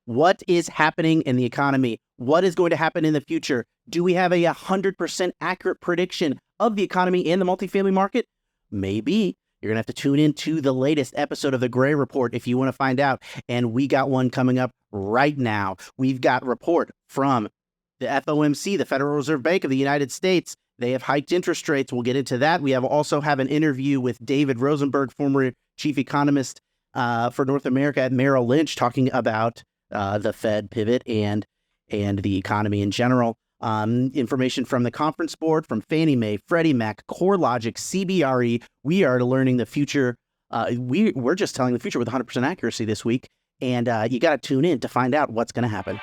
What is happening in the economy? What is going to happen in the future? Do we have a 100% accurate prediction of the economy and the multifamily market? Maybe. You're going to have to tune in to the latest episode of the Gray Report if you want to find out. And we got one coming up right now. We've got a report from the FOMC, the Federal Reserve Bank of the United States. They have hiked interest rates. We'll get into that. We also have an interview with David Rosenberg, former chief economist for North America at Merrill Lynch, talking about the Fed pivot and the economy in general. Information from the Conference Board, from Fannie Mae, Freddie Mac, CoreLogic, CBRE. We are learning the future. We're just telling the future with 100% accuracy this week. And you got to tune in to find out what's going to happen.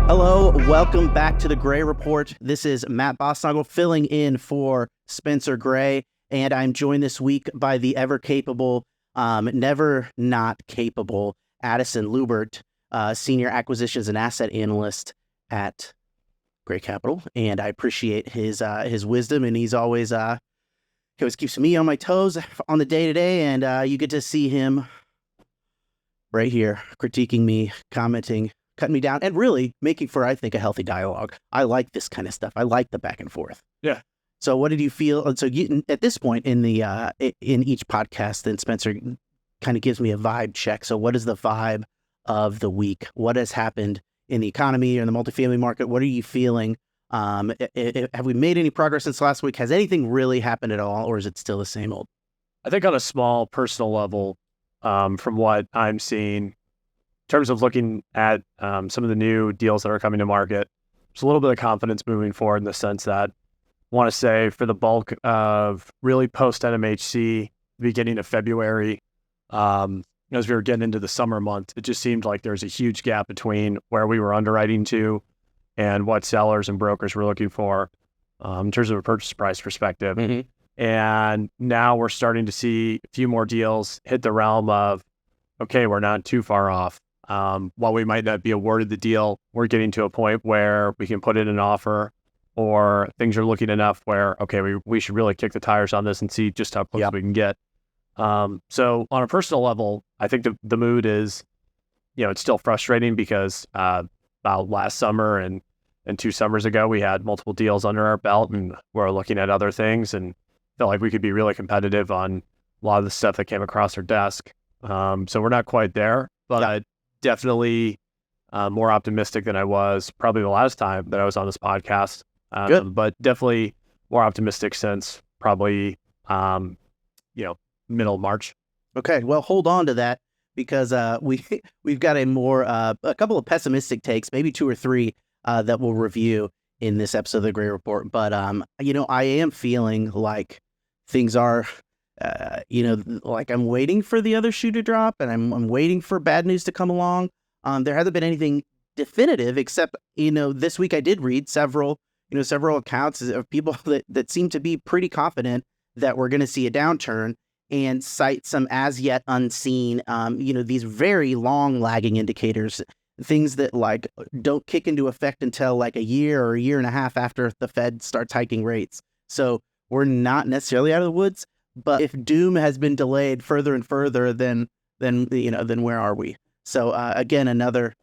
Hello, welcome back to the Gray Report. This is Matt Bosnagel filling in for Spencer Gray, and I'm joined this week by the ever-capable, never not capable Addison Lubert, Senior Acquisitions and Asset Analyst at Gray Capital, and I appreciate his wisdom, and he always keeps me on my toes on the day-to-day, and you get to see him right here critiquing me, commenting, cutting me down, and really making for, I think, a healthy dialogue. I like this kind of stuff. I like the back and forth. Yeah. So what did you feel? So at this point in each podcast, then Spencer kind of gives me a vibe check. So what is the vibe of the week? What has happened in the economy or in the multifamily market? What are you feeling? Have we made any progress since last week? Has anything really happened at all, or is it still the same old? I think on a small personal level, from what I'm seeing, in terms of looking at some of the new deals that are coming to market, there's a little bit of confidence moving forward in the sense that I want to say for the bulk of really post-NMHC, beginning of February, as we were getting into the summer month, it just seemed like there was a huge gap between where we were underwriting to and what sellers and brokers were looking for in terms of a purchase price perspective. Mm-hmm. And now we're starting to see a few more deals hit the realm of, okay, we're not too far off. While we might not be awarded the deal, we're getting to a point where we can put in an offer, or things are looking enough where, okay, we should really kick the tires on this and see just how close we can get. So on a personal level, I think the mood is, it's still frustrating because about last summer and 2 summers ago, we had multiple deals under our belt and we're looking at other things and felt like we could be really competitive on a lot of the stuff that came across our desk. So we're not quite there, but definitely more optimistic than I was probably the last time that I was on this podcast. But definitely more optimistic since probably, middle of March. Okay, well, hold on to that because we've got a couple of pessimistic takes, maybe 2 or 3 that we'll review in this episode of the Gray Report. But I am feeling like things are. Like I'm waiting for the other shoe to drop, and I'm waiting for bad news to come along. There hasn't been anything definitive, except this week I did read several accounts of people that seem to be pretty confident that we're going to see a downturn and cite some as yet unseen, these very long lagging indicators, things that like don't kick into effect until like a year or a year and a half after the Fed starts hiking rates. So we're not necessarily out of the woods. But if doom has been delayed further and further, then where are we? So again, another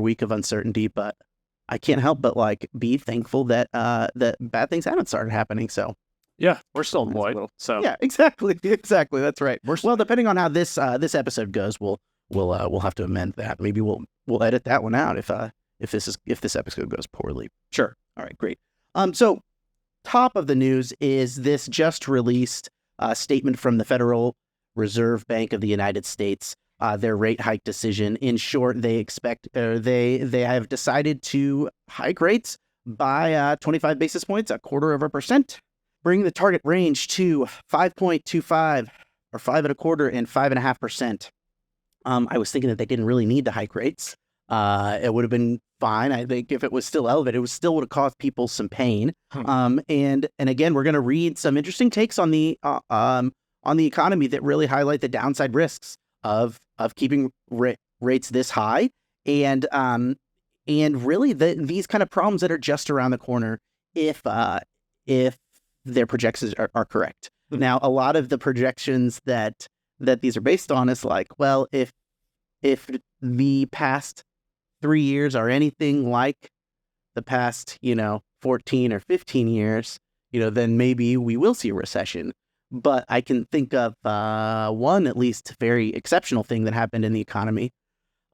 week of uncertainty. But I can't help but be thankful that that bad things haven't started happening. So yeah, we're still employed. So yeah, exactly. That's right. Well, depending on how this episode goes, we'll have to amend that. Maybe we'll edit that one out if this episode goes poorly. Sure. All right, great. So top of the news is this just released statement from the Federal Reserve Bank of the United States, their rate hike decision. In short, they have decided to hike rates by 25 basis points, 0.25%, bring the target range to 5.25 or 5.25 and 5.5%. I was thinking that they didn't really need to hike rates. It would have been fine. I think if it was still elevated, it still would have caused people some pain. And again, we're going to read some interesting takes on the economy that really highlight the downside risks of keeping rates this high. And and really these kind of problems that are just around the corner if their projections are correct. Now, a lot of the projections that these are based on is like, well, if the past 3 years are anything like the past, 14 or 15 years, then maybe we will see a recession. But I can think of one at least very exceptional thing that happened in the economy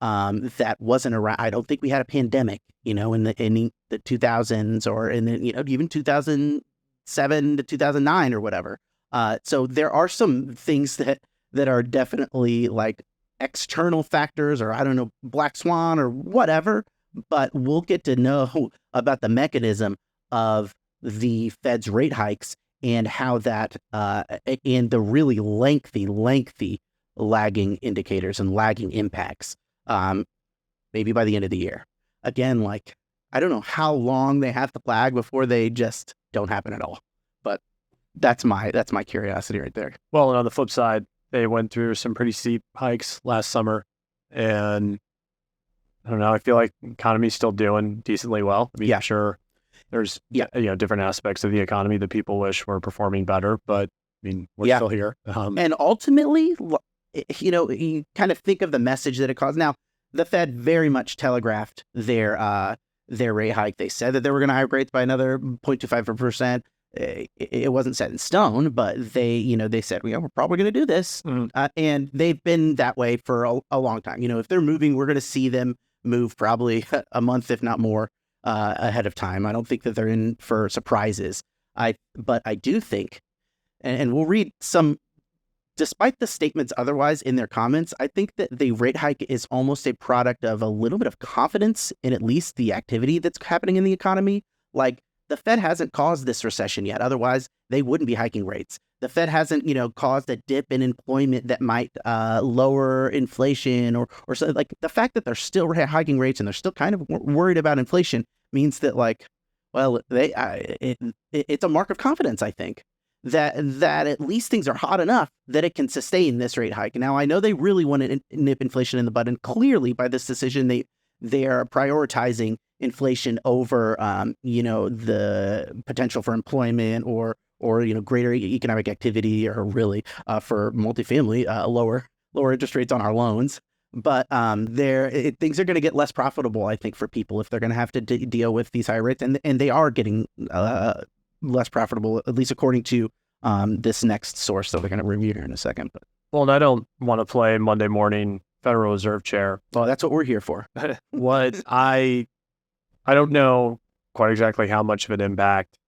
that wasn't around. I don't think we had a pandemic, in the 2000s or in the, even 2007 to 2009 or whatever. So there are some things that are definitely like external factors, or I don't know, black swan or whatever. But we'll get to know about the mechanism of the Fed's rate hikes and how that and the really lengthy lagging indicators and lagging impacts. Maybe by the end of the year. Again, like, I don't know how long they have to lag before they just don't happen at all. But that's my curiosity right there. Well, and on the flip side, they went through some pretty steep hikes last summer, and I don't know, I feel like the economy's still doing decently well. I mean, Yeah. sure, there's different aspects of the economy that people wish were performing better, but I mean, we're still here. And ultimately, you kind of think of the message that it caused. Now, the Fed very much telegraphed their rate hike. They said that they were going to hike rates by another 0.25%. It wasn't set in stone, but they said, we're probably going to do this. And they've been that way for a long time. If they're moving, we're going to see them move probably a month, if not more, ahead of time. I don't think that they're in for surprises. But I do think, and we'll read some, despite the statements otherwise in their comments, I think that the rate hike is almost a product of a little bit of confidence in at least the activity that's happening in the economy. Like, the Fed hasn't caused this recession yet. Otherwise, they wouldn't be hiking rates. The Fed hasn't, caused a dip in employment that might lower inflation or something. Like, the fact that they're still hiking rates and they're still kind of worried about inflation means that, like, well, it's a mark of confidence, I think, that at least things are hot enough that it can sustain this rate hike. Now, I know they really want to nip inflation in the bud, and clearly by this decision, they are prioritizing inflation over, the potential for employment or greater economic activity, or really for multifamily, lower interest rates on our loans. But things are going to get less profitable, I think, for people if they're going to have to deal with these high rates, and they are getting less profitable, at least according to this next source that we're going to review here in a second. But, well, and I don't want to play Monday morning Federal Reserve chair. Well, that's what we're here for. What I don't know quite exactly how much of an impact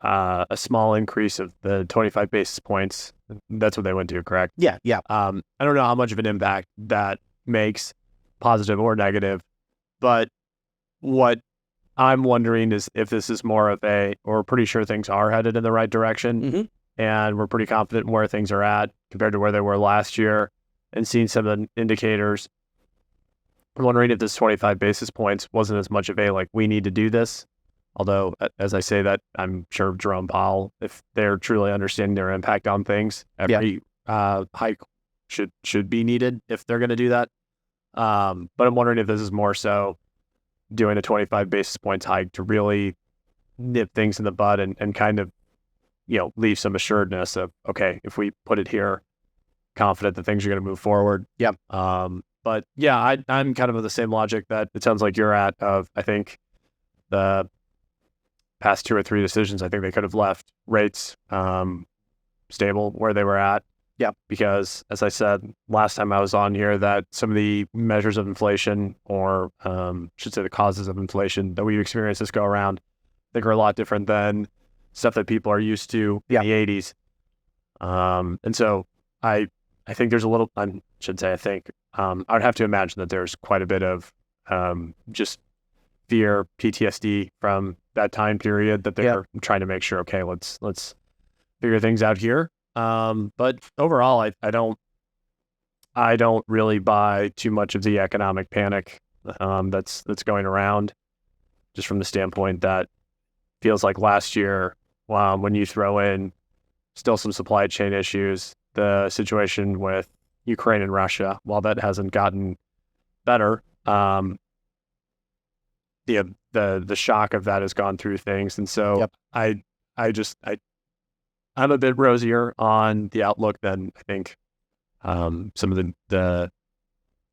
a small increase of the 25 basis points, that's what they went to, correct? Yeah. I don't know how much of an impact that makes, positive or negative, but what I'm wondering is if this is more of we're pretty sure things are headed in the right direction, and we're pretty confident in where things are at compared to where they were last year, and seeing some of the indicators. I'm wondering if this 25 basis points wasn't as much of we need to do this. Although, as I say that, I'm sure Jerome Powell, if they're truly understanding their impact on things, every hike should be needed if they're going to do that. But I'm wondering if this is more so doing a 25 basis points hike to really nip things in the bud and kind of, leave some assuredness of, okay, if we put it here, confident that things are going to move forward. Yeah. But yeah, I'm kind of the same logic that it sounds like you're at of, I think the past 2 or 3 decisions, I think they could have left rates stable where they were at. Yeah. Because as I said last time I was on here, that some of the measures of inflation, or should say the causes of inflation that we've experienced this go around, I think are a lot different than stuff that people are used to in the 80s. And so I think there's a little, I would have to imagine that there's quite a bit of just fear, PTSD from that time period that they're trying to make sure, okay, let's figure things out here. But overall, I don't really buy too much of the economic panic that's going around, just from the standpoint that feels like last year, when you throw in still some supply chain issues, the situation with Ukraine and Russia, while that hasn't gotten better, the shock of that has gone through things, and so Yep. I'm a bit rosier on the outlook than I think some of the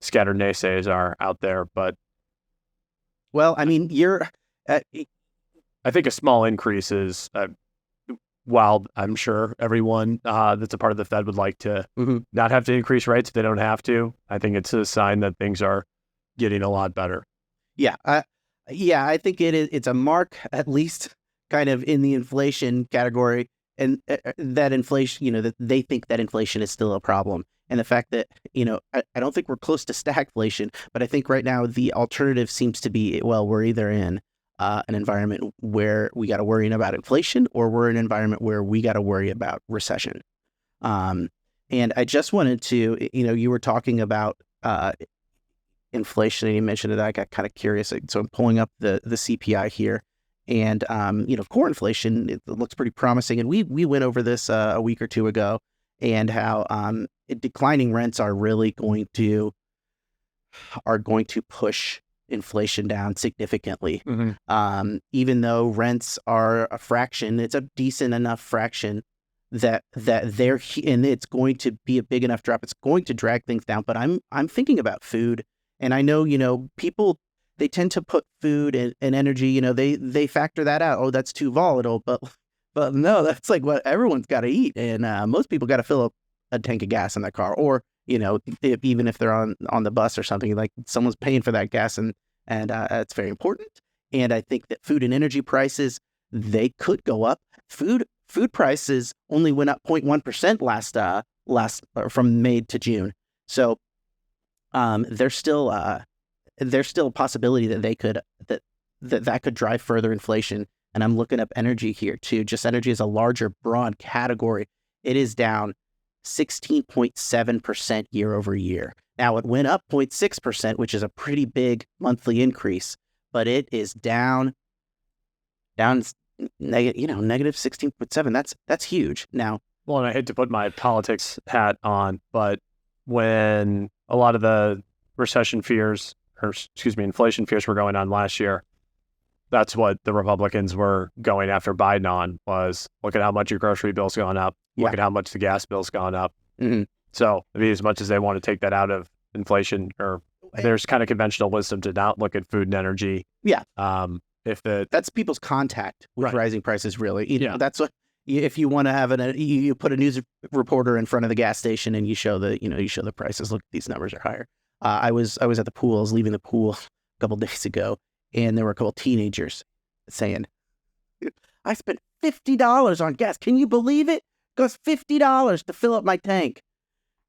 scattered naysayers are out there. But Well, I mean, I think a small increase is while I'm sure everyone that's a part of the Fed would like to mhm. not have to increase rates if they don't have to. I think it's a sign that things are getting a lot better. Yeah, I think it's a mark, at least kind of in the inflation category, and that inflation, that they think that inflation is still a problem. And the fact that, I don't think we're close to stagflation, but I think right now the alternative seems to be, well, we're either in an environment where we got to worry about inflation, or we're in an environment where we got to worry about recession. And I just wanted to, you were talking about inflation, and you mentioned that. I got kind of curious, so I'm pulling up the CPI here, and core inflation, it looks pretty promising. And we went over this a week or two ago, and how declining rents are really going to push inflation down significantly. Mm-hmm. Even though rents are a fraction, it's a decent enough fraction that they're, and it's going to be a big enough drop. It's going to drag things down. But I'm thinking about food. And I know, people, they tend to put food and energy, they factor that out. Oh, that's too volatile. But no, that's like what everyone's got to eat. And most people got to fill up a tank of gas in their car, or, even if they're on the bus or something, like someone's paying for that gas, and it's very important. And I think that food and energy prices, they could go up. Food prices only went up 0.1% last from May to June. So there's still a possibility that they could that could drive further inflation. And I'm looking up energy here too. Just energy is a larger, broad category. It is down 16.7% year over year. Now it went up 0.6%, which is a pretty big monthly increase, but it is down negative 16.7. That's huge. Now, well, and I hate to put my politics hat on, but when a lot of the inflation fears were going on last year, that's what the Republicans were going after Biden on, was look at how much your grocery bill's gone up. Yeah. Look at how much the gas bill's gone up. Mm-hmm. So maybe as much as they want to take that out of inflation, or there's kind of conventional wisdom to not look at food and energy. Yeah. That's people's contact with right. rising prices, really. Yeah. That's what, if you want to have you put a news reporter in front of the gas station and you show the prices. Look, these numbers are higher. I was at the pool. I was leaving the pool a couple days ago, and there were a couple teenagers saying, "I spent $50 on gas. Can you believe it? It cost $50 to fill up my tank."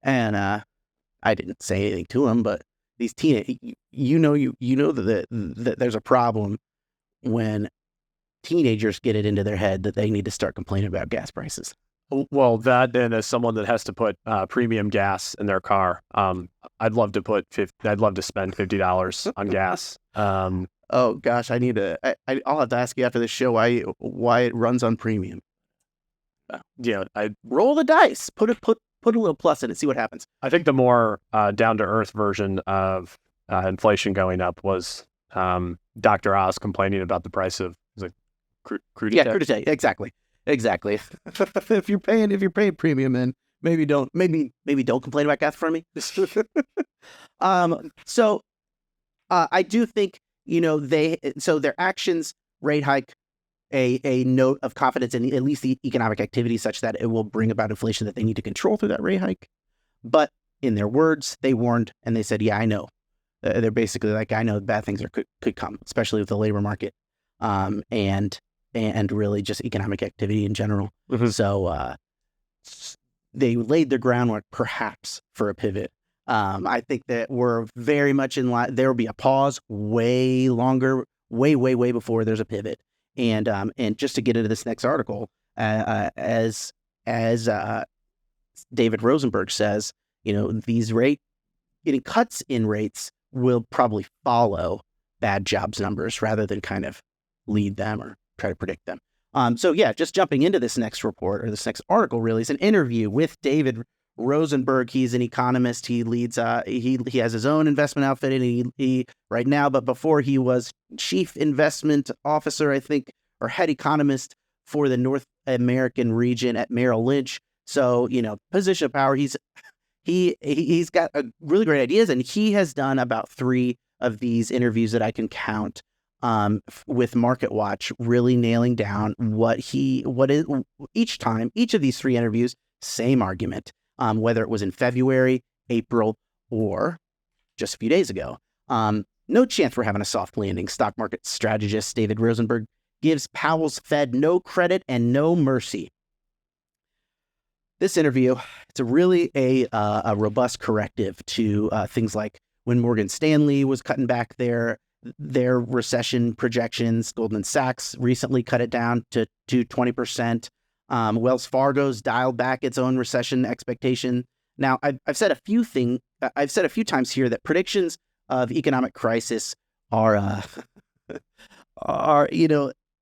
And I didn't say anything to them, but these teenagers, that there's a problem when teenagers get it into their head that they need to start complaining about gas prices. Well, that, and as someone that has to put premium gas in their car, I'd love to spend $50 on gas. Oh gosh, I'll have to ask you after this show why it runs on premium. I roll the dice, put a little plus in it, see what happens. I think the more down to earth version of inflation going up was Dr. Oz complaining about the price of crudité. Crudité, exactly. if you're paying premium, then maybe don't complain about gas for me. So I do think their actions, rate hike, a note of confidence in at least the economic activity, such that it will bring about inflation that they need to control through that rate hike. But in their words, they warned, and they said, "Yeah, I know." They're basically like, "I know bad things could come, especially with the labor market, and really just economic activity in general." Mm-hmm. So they laid the groundwork, perhaps, for a pivot. I think that we're very much in line. There will be a pause way longer, way before there's a pivot. And just to get into this next article, as David Rosenberg says, these getting cuts in rates will probably follow bad jobs numbers rather than kind of lead them or try to predict them. So just jumping into this next report, or this next article, really is an interview with David Rosenberg. He's an economist. He leads. He has his own investment outfit, and he right now. But before he was chief investment officer, I think, or head economist for the North American region at Merrill Lynch. So position of power. He's got really great ideas, and he has done about 3 of these interviews that I can count with Market Watch, really nailing down what is each time. Each of these 3 interviews, same argument, whether it was in February, April, or just a few days ago. No chance we're having a soft landing. Stock market strategist David Rosenberg gives Powell's Fed no credit and no mercy. This interview, it's really a robust corrective to things like when Morgan Stanley was cutting back their recession projections. Goldman Sachs recently cut it down to 20%. Wells Fargo's dialed back its own recession expectation. Now, I've said a few times here that predictions of economic crisis are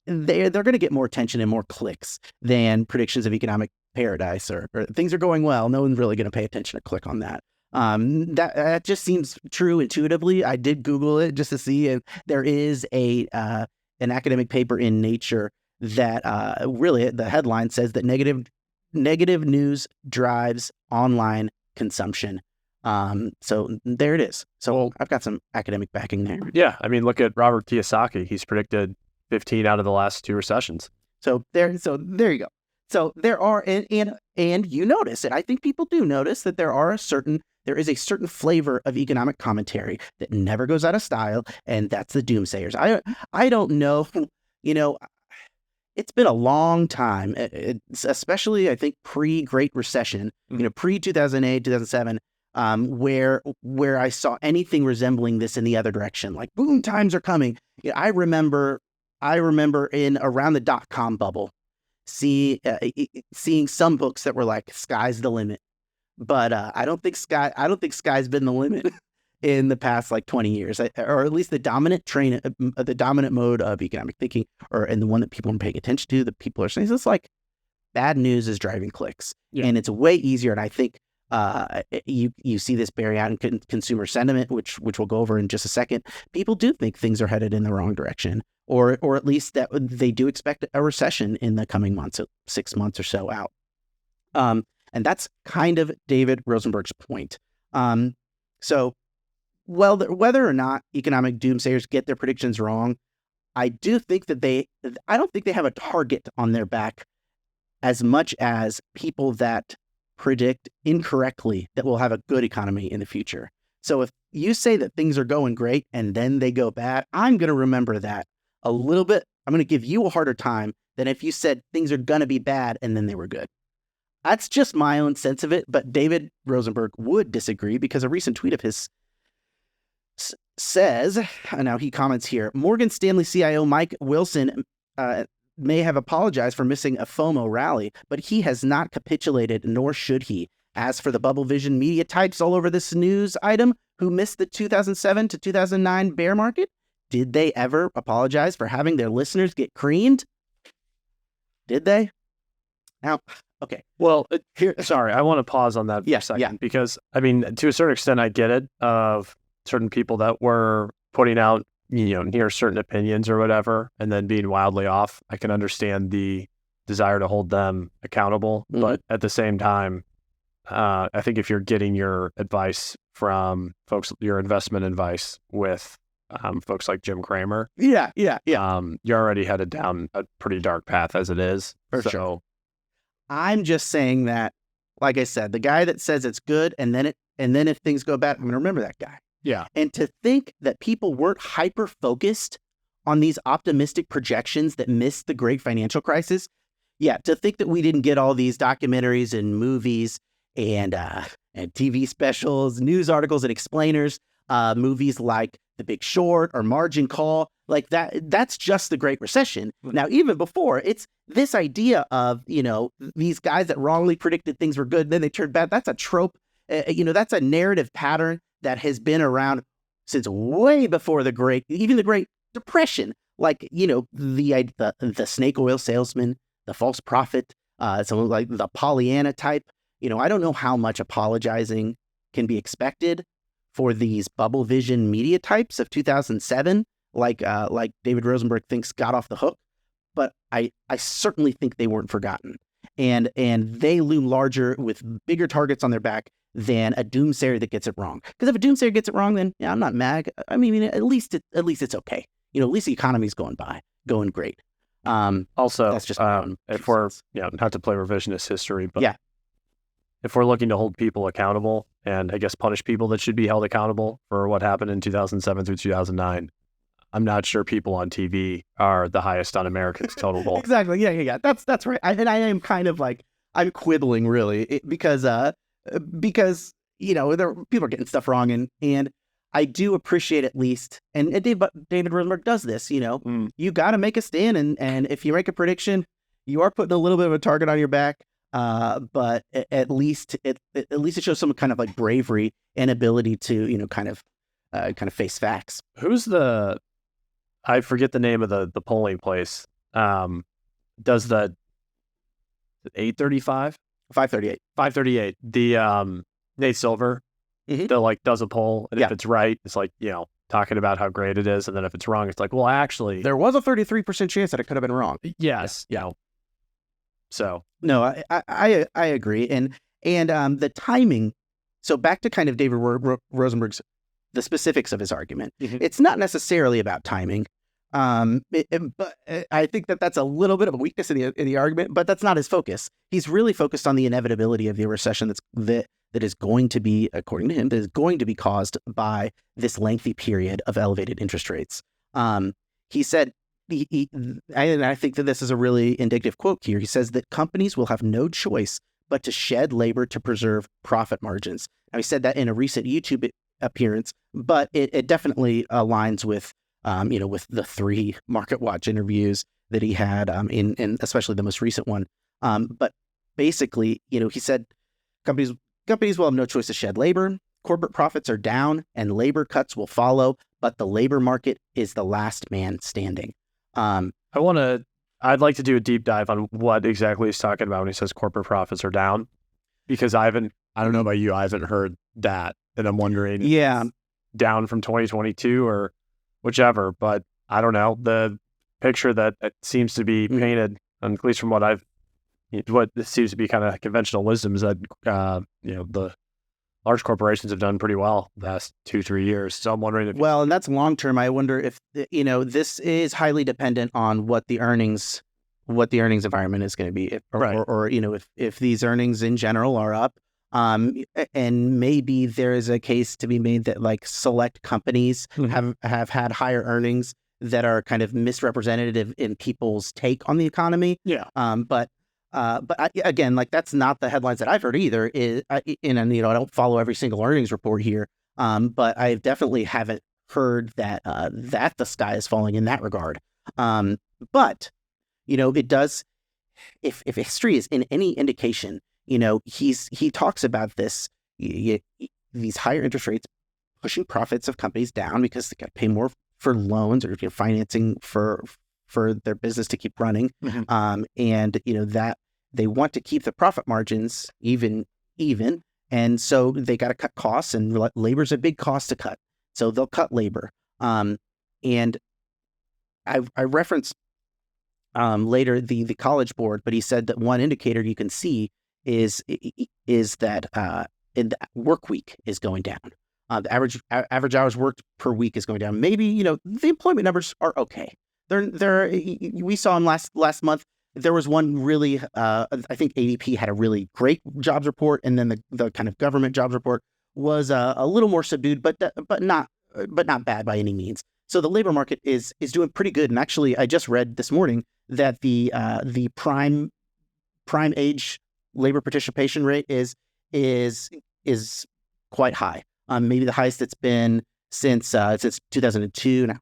they're going to get more attention and more clicks than predictions of economic paradise or things are going well. No one's really going to pay attention or click on that. That just seems true intuitively. I did Google it just to see if there is an academic paper in Nature that really the headline says that negative news drives online consumption. So there it is. So I've got some academic backing there. Yeah, I mean, look at Robert Kiyosaki. He's predicted 15 out of the last 2 recessions. So there you go. So there are, and you notice it. I think people do notice that there is a certain flavor of economic commentary that never goes out of style, and that's the doomsayers. I don't know, it's been a long time, especially I think pre-Great Recession, pre-2008, 2007, where I saw anything resembling this in the other direction, like boom, times are coming. I remember in around the dot-com bubble, seeing some books that were like sky's the limit, but I don't think sky's been the limit in the past like 20 years, or at least the dominant mode of economic thinking, and the one that people are paying attention to, that people are saying, it's like bad news is driving clicks, and it's way easier. And I think you see this bearing out in consumer sentiment, which we'll go over in just a second. People do think things are headed in the wrong direction, or at least that they do expect a recession in the coming months, 6 months or so out. And that's kind of David Rosenberg's point. So, whether or not economic doomsayers get their predictions wrong, I don't think they have a target on their back as much as people that predict incorrectly that we'll have a good economy in the future. So if you say that things are going great and then they go bad, I'm going to remember that a little bit. I'm going to give you a harder time than if you said things are going to be bad and then they were good. That's just my own sense of it, but David Rosenberg would disagree because a recent tweet of his says, now he comments here, Morgan Stanley CIO Mike Wilson may have apologized for missing a FOMO rally, but he has not capitulated, nor should he. As for the bubble vision media types all over this news item who missed the 2007 to 2009 bear market, did they ever apologize for having their listeners get creamed? Did they? Now, okay. Well, sorry, I want to pause on that for a second, because, I mean, to a certain extent, I get it, of certain people that were putting out, near certain opinions or whatever, and then being wildly off. I can understand the desire to hold them accountable, but at the same time, I think if you're getting your advice from folks, your investment advice with folks like Jim Cramer, you're already headed down a pretty dark path as it is. For sure. I'm just saying that, like I said, the guy that says it's good and then if things go bad, I'm going to remember that guy. Yeah. And to think that people weren't hyper-focused on these optimistic projections that missed the great financial crisis. Yeah, to think that we didn't get all these documentaries and movies and TV specials, news articles and explainers, movies like The Big Short or Margin Call, like that's just the Great Recession. Now, even before, it's this idea of, these guys that wrongly predicted things were good, and then they turned bad. That's a trope. That's a narrative pattern that has been around since way before the Great Depression. Like, the snake oil salesman, the false prophet, someone like the Pollyanna type. I don't know how much apologizing can be expected for these bubble vision media types of 2007, like David Rosenberg thinks got off the hook. But I certainly think they weren't forgotten, and they loom larger with bigger targets on their back than a doomsayer that gets it wrong. Because if a doomsayer gets it wrong, then I'm not mad. I mean, at least it's okay. At least the economy's going great. Also, that's just if we're not to play revisionist history, but yeah, if we're looking to hold people accountable and I guess punish people that should be held accountable for what happened in 2007 through 2009. I'm not sure people on TV are the highest on Americans' total goal. Exactly. Yeah. That's right. And I am kind of like, I'm quibbling really because people are getting stuff wrong, and I do appreciate at least, and David Rosenberg does this. You got to make a stand, and if you make a prediction, you are putting a little bit of a target on your back. But at least it shows some kind of like bravery and ability to kind of face facts. Who's I forget the name of the polling place. Does the 835? 538. 538. The Nate Silver, that does a poll, and if it's right, it's talking about how great it is, and then if it's wrong, it's like, well, actually, there was a 33% chance that it could have been wrong. Yes. So no, I agree, and the timing. So back to kind of David Rosenberg's the specifics of his argument. It's not necessarily about timing, but I think that's a little bit of a weakness in the argument. But that's not his focus. He's really focused on the inevitability of the recession that is going to be, according to him, that is going to be caused by this lengthy period of elevated interest rates. He said, and I think that this is a really indicative quote here. He says that companies will have no choice but to shed labor to preserve profit margins. Now, he said that in a recent YouTube appearance, but it definitely aligns with with the 3 Market Watch interviews that he had in especially the most recent one. But basically, he said companies will have no choice to shed labor. Corporate profits are down and labor cuts will follow, but the labor market is the last man standing. I'd like to do a deep dive on what exactly he's talking about when he says corporate profits are down, because I don't know about you, I haven't heard that. And I'm wondering, down from 2022 or whichever, but I don't know. The picture that it seems to be painted, at least from what seems to be kind of conventional wisdom, is that, the large corporations have done pretty well the last 2-3 years. So I'm wondering and that's long term. I wonder if, this is highly dependent on what the earnings environment is going to be, if these earnings in general are up. And maybe there is a case to be made that select companies have had higher earnings that are kind of misrepresentative in people's take on the economy. But again, that's not the headlines that I've heard either. I don't follow every single earnings report here. But I definitely haven't heard that the sky is falling in that regard. But it does. If history is in any indication, he talks about this, these higher interest rates pushing profits of companies down because they got to pay more for loans or financing for their business to keep running. And that they want to keep the profit margins even, and so they got to cut costs, and labor's a big cost to cut, so they'll cut labor. And I referenced later the College Board, but he said that one indicator you can see is that the work week is going down. The average hours worked per week is going down. Maybe the employment numbers are okay. We saw in last month there was one really I think ADP had a really great jobs report, and then the kind of government jobs report was a little more subdued, but not bad by any means. So the labor market is doing pretty good. And actually, I just read this morning that the prime age labor participation rate is quite high. Maybe the highest it's been since 2002. Now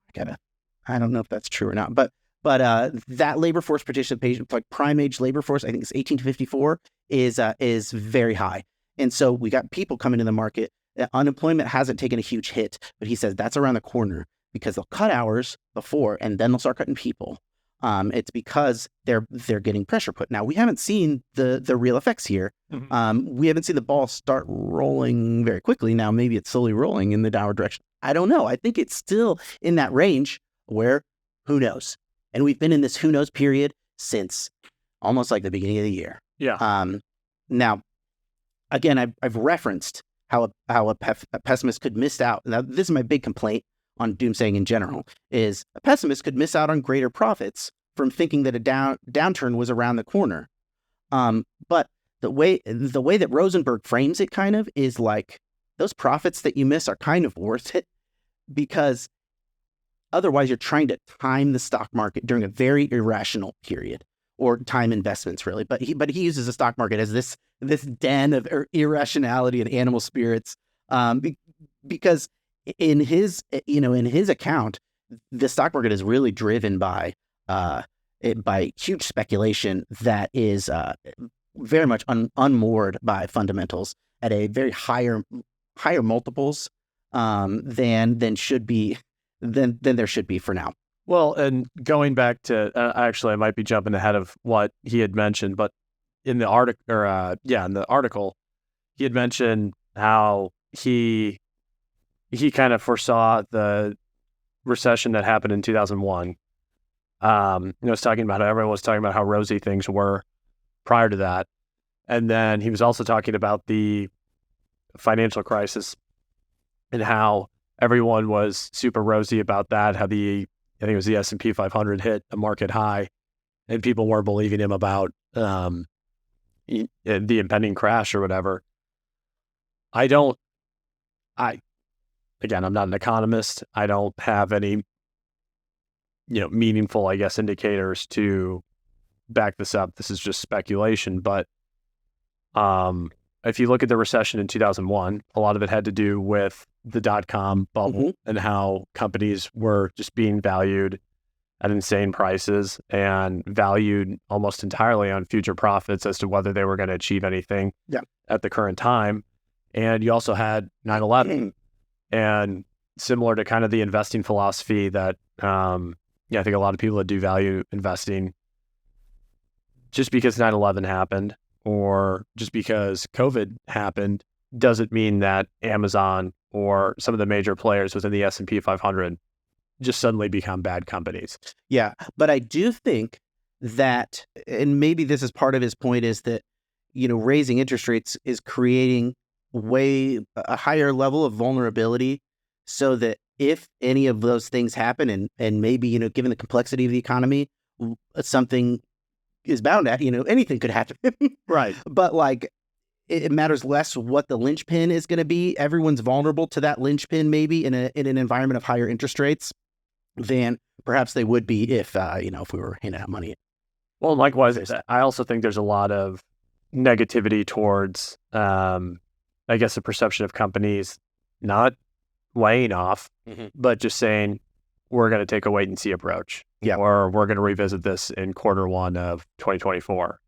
I don't know if that's true or not, but that labor force participation, like prime age labor force, I think it's 18 to 54, is very high. And so we got people coming in the market. Unemployment hasn't taken a huge hit, but he says that's around the corner because they'll cut hours before and then they'll start cutting people. It's because they're getting pressure put. Now, we haven't seen the real effects here. We haven't seen the ball start rolling very quickly. Now, maybe it's slowly rolling in the downward direction. I don't know. I think it's still in that range where who knows? And we've been in this who knows period since almost like the beginning of the year. Yeah. Now, again, I've referenced how a pessimist could miss out. Now, this is my big complaint on doomsaying in general, is a pessimist could miss out on greater profits from thinking that a downturn was around the corner. But the way that Rosenberg frames it kind of is like those profits that you miss are kind of worth it, because otherwise you're trying to time the stock market during a very irrational period, or time investments really. But he uses the stock market as this den of irrationality and animal spirits, because in his account, the stock market is really driven by huge speculation that is very much unmoored by fundamentals at a very higher multiples than there should be for now. Well, and going back to actually, I might be jumping ahead of what he had mentioned, but in the article, he had mentioned how he kind of foresaw the recession that happened in 2001. Was talking about how everyone was talking about how rosy things were prior to that. And then he was also talking about the financial crisis and how everyone was super rosy about that, how I think it was the S&P 500 hit a market high, and people weren't believing him about the impending crash or whatever. Again, I'm not an economist. I don't have any, meaningful, I guess, indicators to back this up. This is just speculation. But if you look at the recession in 2001, a lot of it had to do with the dot-com bubble and how companies were just being valued at insane prices and valued almost entirely on future profits as to whether they were going to achieve anything at the current time. And you also had 9/11. And similar to kind of the investing philosophy that I think a lot of people that do value investing, just because 9/11 happened or just because COVID happened doesn't mean that Amazon or some of the major players within the S&P 500 just suddenly become bad companies. Yeah, but I do think that, and maybe this is part of his point, is that raising interest rates is creating a higher level of vulnerability, so that if any of those things happen, and maybe, given the complexity of the economy, something is bound at, anything could happen. Right. But like, it matters less what the linchpin is going to be. Everyone's vulnerable to that linchpin, maybe in an environment of higher interest rates than perhaps they would be if we were handing out money. Well, likewise, I also think there's a lot of negativity towards, I guess, the perception of companies not laying off, but just saying, we're going to take a wait and see approach. Yeah. Or we're going to revisit this in Q1 of 2024.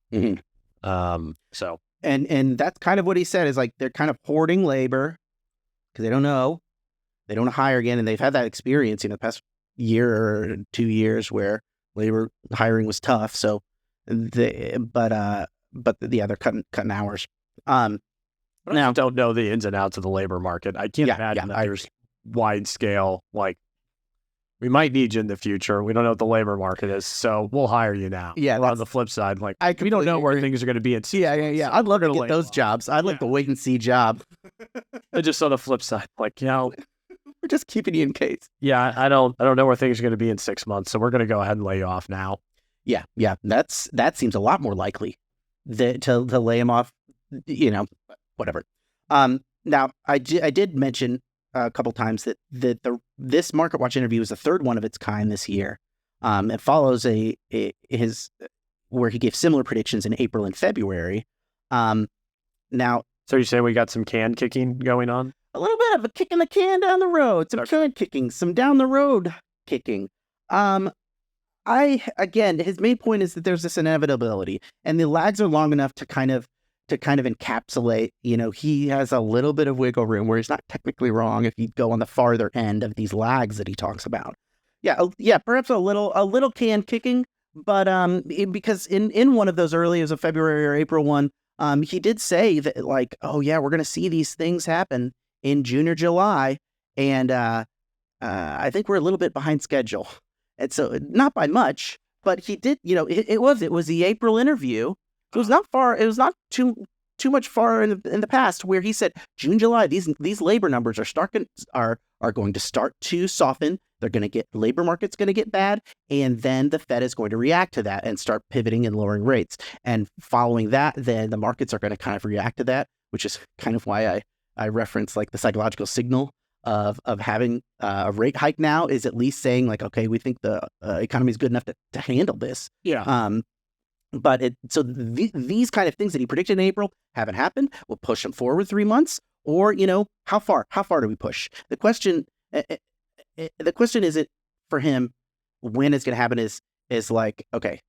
So. And that's kind of what he said, is like they're kind of hoarding labor because they don't know. They don't hire again. And they've had that experience in the past year or 2 years where labor hiring was tough. So they're cutting hours. But now, I don't know the ins and outs of the labor market. I can't imagine that there's wide scale, like, we might need you in the future. We don't know what the labor market is, so we'll hire you now. Yeah. On the flip side, like, we don't know where things are going to be in 6 months. Yeah. I'd love to get those jobs. I'd like the wait and see job. And just on the flip side, like, we're just keeping you in case. Yeah, I don't know where things are going to be in 6 months, so we're going to go ahead and lay you off now. Yeah. That seems a lot more likely to lay him off. Whatever. Now I did mention a couple times that this Market Watch interview is the third one of its kind this year. It follows his where he gave similar predictions in April and February. Now, so you say we got some can kicking going on? A little bit of a kicking the can down the road, some can kicking, some down the road kicking. His main point is that there's this inevitability, and the lags are long enough to kind of encapsulate, he has a little bit of wiggle room where he's not technically wrong if you go on the farther end of these lags that he talks about. Yeah, perhaps a little can kicking, But because in one of those early, as a February or April one, he did say that, like, oh yeah, we're going to see these things happen in June or July, and I think we're a little bit behind schedule, and so not by much, but he did. It was the April interview. It was not far. It was not too much far in the past where he said June, July, these labor numbers are going to start to soften. They're going to get labor market's going to get bad, and then the Fed is going to react to that and start pivoting and lowering rates. And following that, then the markets are going to kind of react to that, which is kind of why I reference like the psychological signal of having a rate hike now is at least saying like, okay, we think the economy is good enough to handle this. Yeah. But these kind of things that he predicted in April haven't happened. We'll push them forward 3 months, or how far do we push? The question isn't for him when it's going to happen. Is like, okay,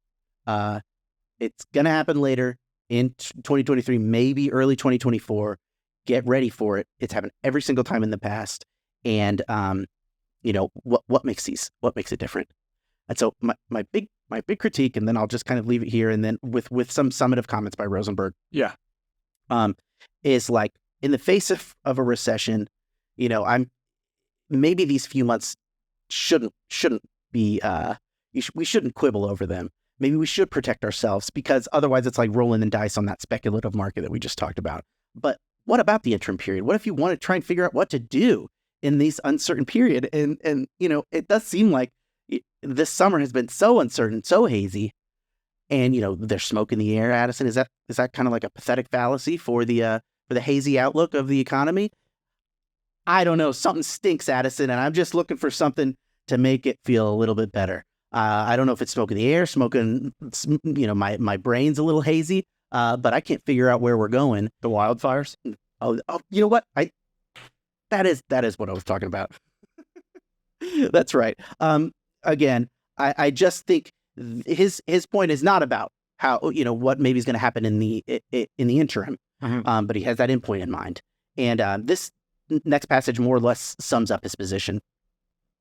it's going to happen later in 2023, maybe early 2024. Get ready for it. It's happened every single time in the past, and what makes it different? And so my big critique, and then I'll just kind of leave it here, and then with some summative comments by Rosenberg. Yeah. Is like, in the face of a recession, maybe these few months shouldn't be we shouldn't quibble over them. Maybe we should protect ourselves, because otherwise it's like rolling the dice on that speculative market that we just talked about. But what about the interim period? What if you want to try and figure out what to do in this uncertain period? And it does seem like this summer has been so uncertain, so hazy, and there's smoke in the air. Addison, is that kind of like a pathetic fallacy for the hazy outlook of the economy? I don't know. Something stinks, Addison, and I'm just looking for something to make it feel a little bit better. I don't know if it's smoke in the air, my brain's a little hazy, but I can't figure out where we're going. The wildfires? Oh, you know what? That is what I was talking about. That's right. Again, I just think his point is not about how, what maybe is going to happen in the interim, but he has that endpoint in mind. And this next passage more or less sums up his position.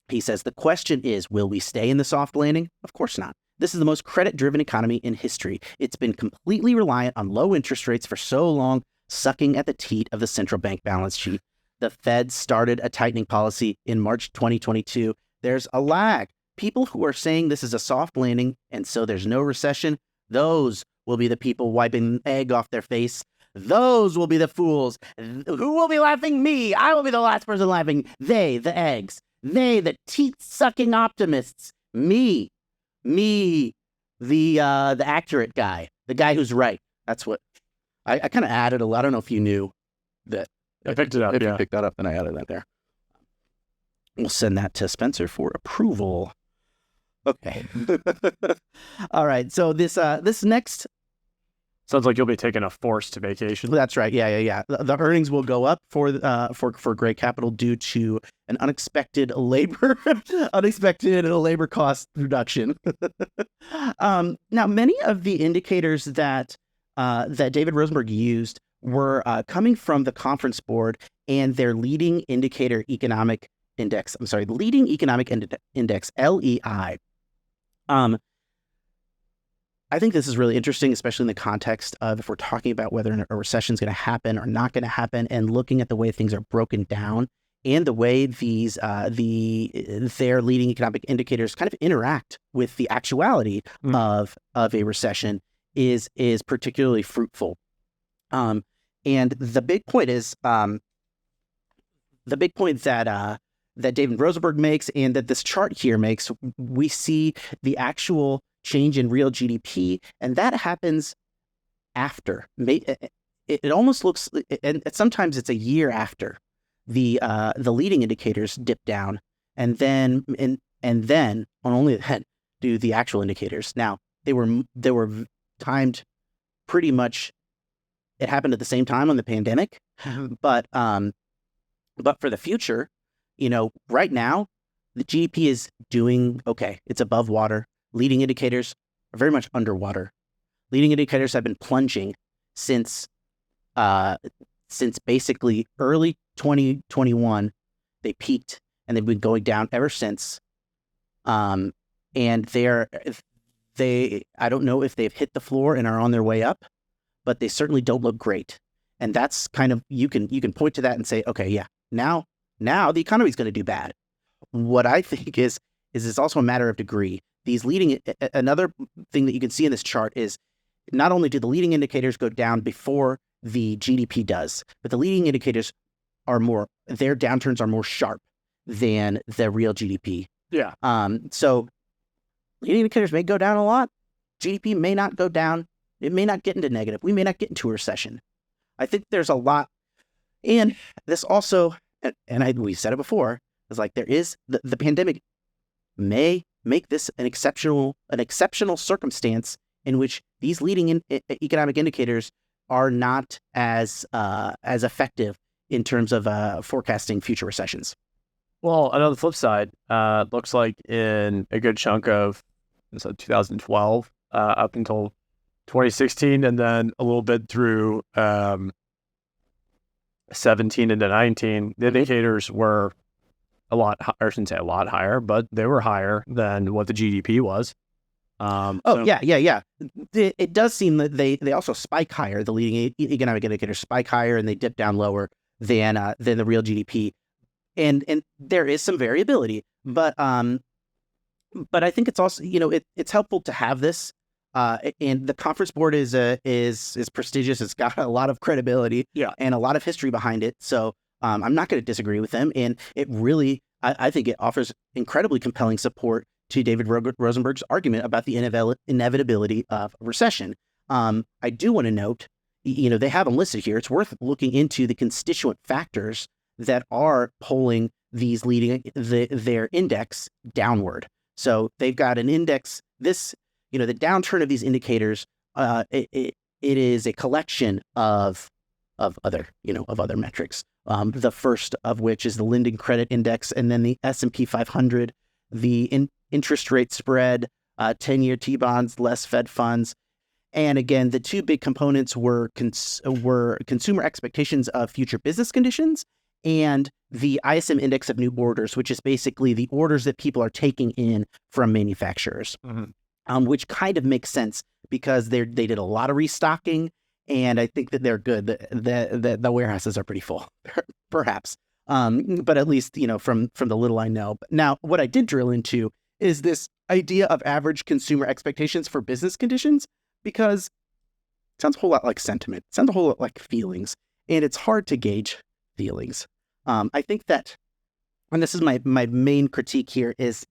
He says, the question is, will we stay in the soft landing? Of course not. This is the most credit-driven economy in history. It's been completely reliant on low interest rates for so long, sucking at the teat of the central bank balance sheet. The Fed started a tightening policy in March 2022. There's a lag. People who are saying this is a soft landing and so there's no recession, those will be the people wiping egg off their face. Those will be the fools. Who will be laughing? Me. I will be the last person laughing. They, the eggs. They, the teeth-sucking optimists. Me, the accurate guy, the guy who's right. That's what I kind of added a lot. I don't know if you knew that. I picked it up. If yeah. you picked that up, then I added that there. We'll send that to Spencer for approval. Okay. All right. So this next. Sounds like you'll be taking a forced vacation. That's right. Yeah. The earnings will go up for Gray Capital due to an unexpected labor cost reduction. Now, many of the indicators that David Rosenberg used were coming from the Conference Board and their leading indicator economic index. I'm sorry, the leading economic index, LEI. I think this is really interesting, especially in the context of if we're talking about whether a recession is going to happen or not going to happen, and looking at the way things are broken down and the way these their leading economic indicators kind of interact with the actuality of a recession is particularly fruitful. And the big point is that David Rosenberg makes, and that this chart here makes. We see the actual change in real GDP, and that happens after. It almost looks, and sometimes it's a year after the leading indicators dip down, and then only then do the actual indicators. Now they were timed pretty much. It happened at the same time on the pandemic, but for the future, right now the GDP is doing okay. It's above water. Leading indicators are very much underwater. Leading indicators have been plunging since basically early 2021. They peaked and they've been going down ever since. And they're I don't know if they've hit the floor and are on their way up, but they certainly don't look great. And that's kind of, you can point to that and say, okay, yeah, now the economy is going to do bad. What I think is it's also a matter of degree. Another thing that you can see in this chart is not only do the leading indicators go down before the GDP does, but the leading indicators their downturns are more sharp than the real GDP. Yeah. So leading indicators may go down a lot. GDP may not go down. It may not get into negative. We may not get into a recession. I think there's a lot. And this also, we said it before, is like there is the pandemic may make this an exceptional circumstance in which these leading economic indicators are not as effective in terms of forecasting future recessions. Well, on the flip side, looks like in a good chunk of 2012 up until 2016, and then a little bit through 17 into 19, the indicators were I shouldn't say a lot higher, but they were higher than what the GDP was. Yeah. It does seem that they also spike higher. The leading economic indicators spike higher, and they dip down lower than the real GDP. And there is some variability, but I think it's also, it's helpful to have this. And the Conference Board is prestigious. It's got a lot of credibility, and a lot of history behind it. So I'm not going to disagree with them. And it really, I think it offers incredibly compelling support to David Rosenberg's argument about the inevitability of recession. I do want to note, they have them listed here. It's worth looking into the constituent factors that are pulling these their index downward. So they've got an index. The downturn of these indicators, it is a collection of other metrics. The first of which is the Linden Credit Index, and then the S&P 500, the interest rate spread, 10-year T-bonds, less Fed funds. And again, the two big components were consumer expectations of future business conditions and the ISM Index of new orders, which is basically the orders that people are taking in from manufacturers, which kind of makes sense because they did a lot of restocking, and I think that they're good. The warehouses are pretty full, perhaps. But at least, from the little I know. Now, what I did drill into is this idea of average consumer expectations for business conditions, because it sounds a whole lot like sentiment. It sounds a whole lot like feelings, and it's hard to gauge feelings. I think that, and this is my main critique here, is,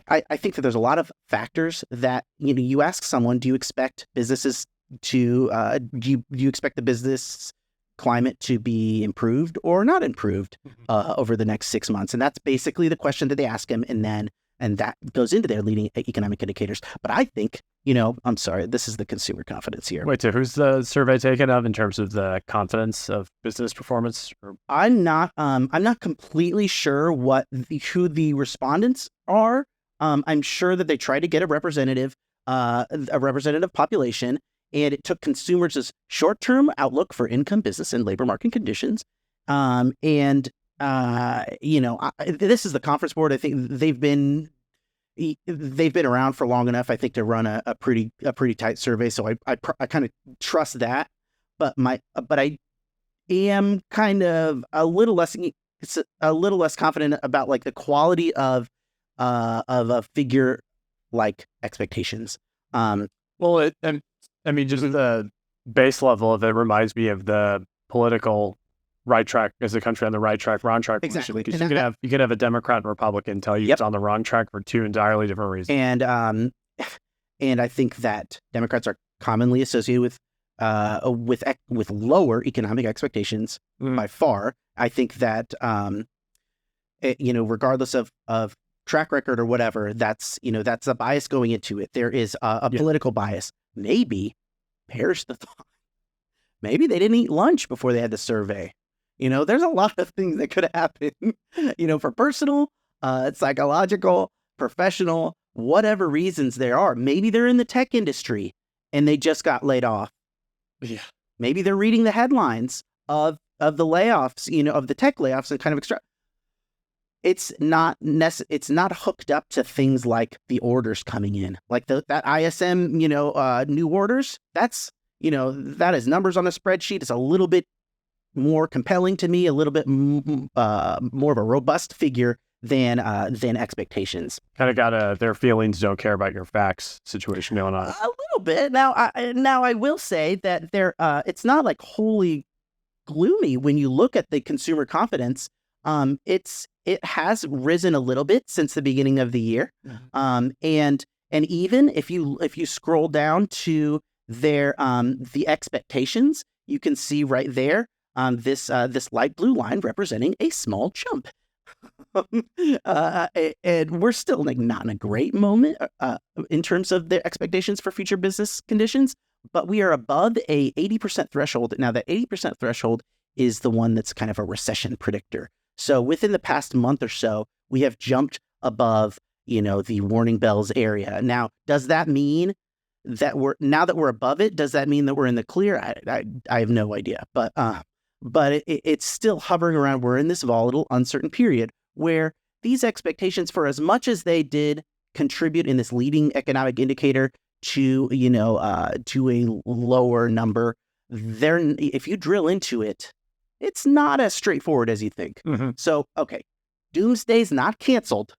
I think that there's a lot of factors that, you ask someone, do you expect businesses to, do you expect the business climate to be improved or not improved over the next 6 months? And that's basically the question that they ask him, and that goes into their leading economic indicators. But I think, I'm sorry, this is the consumer confidence here. Wait, so who's the survey taken of in terms of the confidence of business performance? I'm not completely sure who the respondents are. I'm sure that they tried to get a representative population, and it took consumers' short-term outlook for income, business, and labor market conditions. This is the Conference Board. I think they've been around for long enough, I think, to run a pretty tight survey. So I kind of trust that, but I am kind of a little less confident about like the quality of a figure like expectations. Just the base level of it reminds me of the political right track. Is the country on the right track, wrong track? Exactly. Because you could have a Democrat and Republican tell you it's on the wrong track for two entirely different reasons. And I think that Democrats are commonly associated with lower economic expectations by far. I think that regardless of track record or whatever, that's a bias going into it. There is a political bias. Maybe, perish the thought, maybe they didn't eat lunch before they had the survey. There's a lot of things that could happen, for personal, psychological, professional, whatever reasons there are. Maybe they're in the tech industry and they just got laid off. Yeah. Maybe they're reading the headlines of the layoffs, of the tech layoffs, and kind of it's not it's not hooked up to things like the orders coming in, like that ISM, new orders. That's, that is numbers on a spreadsheet. It's a little bit more compelling to me, a little bit more of a robust figure than expectations. Kind of got their feelings don't care about your facts situation going on. A little bit. Now I will say that it's not like wholly gloomy when you look at the consumer confidence. It has risen a little bit since the beginning of the year. And even if you scroll down to their the expectations, you can see right there this light blue line representing a small jump. And we're still not in a great moment in terms of their expectations for future business conditions, but we are above a 80% threshold. Now, that 80% threshold is the one that's kind of a recession predictor. So within the past month or so, we have jumped above, the warning bells area. Now, does that mean that we're above it? Does that mean that we're in the clear? I have no idea, but it's still hovering around. We're in this volatile, uncertain period where these expectations, for as much as they did contribute in this leading economic indicator to a lower number, if you drill into it, it's not as straightforward as you think. Mm-hmm. So, okay, doomsday's not canceled.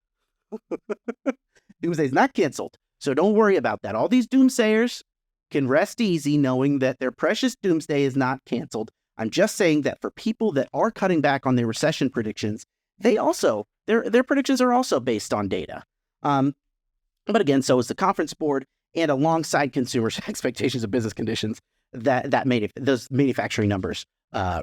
Doomsday's not canceled. So don't worry about that. All these doomsayers can rest easy knowing that their precious doomsday is not canceled. I'm just saying that for people that are cutting back on their recession predictions, their predictions are also based on data. But again, so is the conference board, and alongside consumers' expectations of business conditions, those manufacturing numbers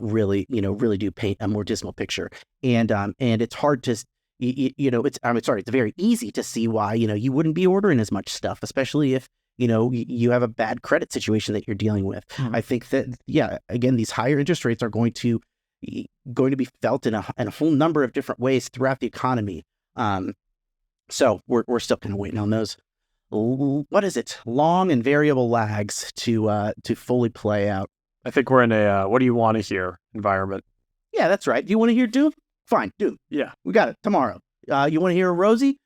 really do paint a more dismal picture. And it's hard to, it's very easy to see why, you wouldn't be ordering as much stuff, especially if, you have a bad credit situation that you're dealing with. I think that, again, these higher interest rates are going to be felt in a whole number of different ways throughout the economy. So we're still kind of waiting on those. What is it? Long and variable lags to fully play out. I think we're in a what do you want to hear environment. Yeah, that's right. Do you want to hear doom? Fine, doom. Yeah, we got it tomorrow. You want to hear a rosy?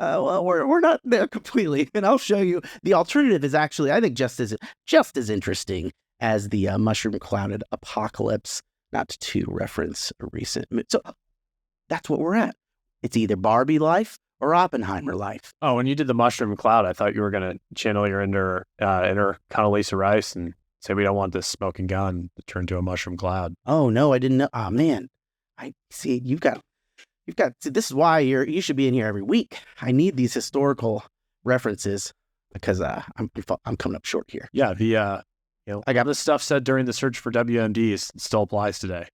Well, we're not there completely, and I'll show you. The alternative is actually, I think, just as interesting as the mushroom clouded apocalypse. Not to reference a recent. So that's what we're at. It's either Barbie life or Oppenheimer life. Oh, when you did the mushroom cloud, I thought you were going to channel your inner Condoleezza Rice and say we don't want this smoking gun to turn to a mushroom cloud. Oh no, I didn't know. Oh man, I see. You've got. See, this is why you should be in here every week. I need these historical references because I'm coming up short here. Yeah, I got this stuff said during the search for WMDs still applies today.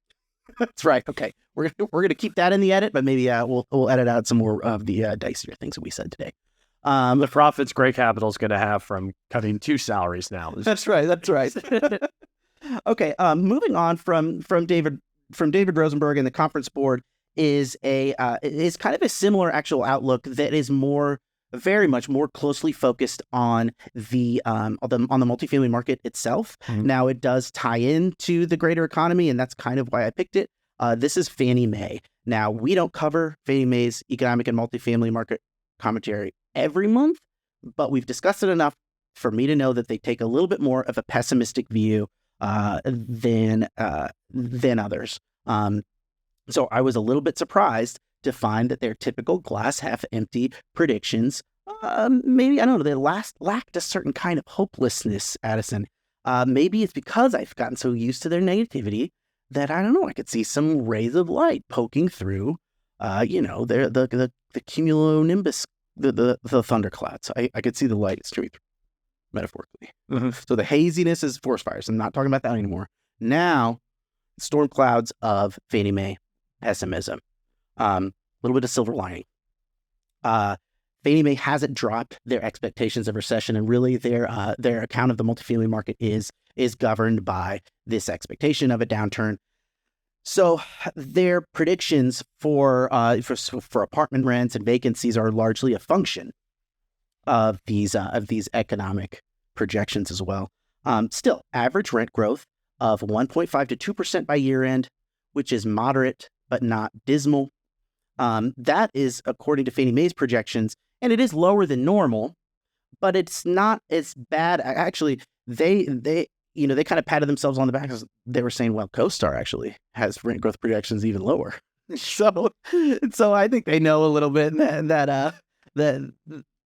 That's right. Okay, we're gonna keep that in the edit, but maybe we'll edit out some more of the dicier things that we said today. The profits Gray Capital is going to have from cutting 2 salaries now. That's right. Okay. Moving on from David Rosenberg and the conference board is kind of a similar actual outlook that is very much more closely focused on the multifamily market itself. Mm-hmm. Now it does tie into the greater economy, and that's kind of why I picked it. This is Fannie Mae. Now we don't cover Fannie Mae's economic and multifamily market commentary every month, but we've discussed it enough for me to know that they take a little bit more of a pessimistic view than others. So I was a little bit surprised to find that their typical glass half empty predictions, maybe, I don't know, they lacked a certain kind of hopelessness, Addison. Maybe it's because I've gotten so used to their negativity that, I don't know, I could see some rays of light poking through, the cumulonimbus, the thunderclouds. I could see the light streaming through, metaphorically. Mm-hmm. So the haziness is forest fires. I'm not talking about that anymore. Now, storm clouds of Fannie Mae pessimism. A little bit of silver lining. Fannie Mae hasn't dropped their expectations of recession, and really their account of the multifamily market is governed by this expectation of a downturn. So their predictions for apartment rents and vacancies are largely a function of these economic projections as well. Still, average rent growth of 1.5 to 2% by year end, which is moderate but not dismal. That is according to Fannie Mae's projections, and it is lower than normal, but it's not as bad. Actually, they kind of patted themselves on the back because they were saying, well, CoStar actually has rent growth projections even lower. So I think they know a little bit that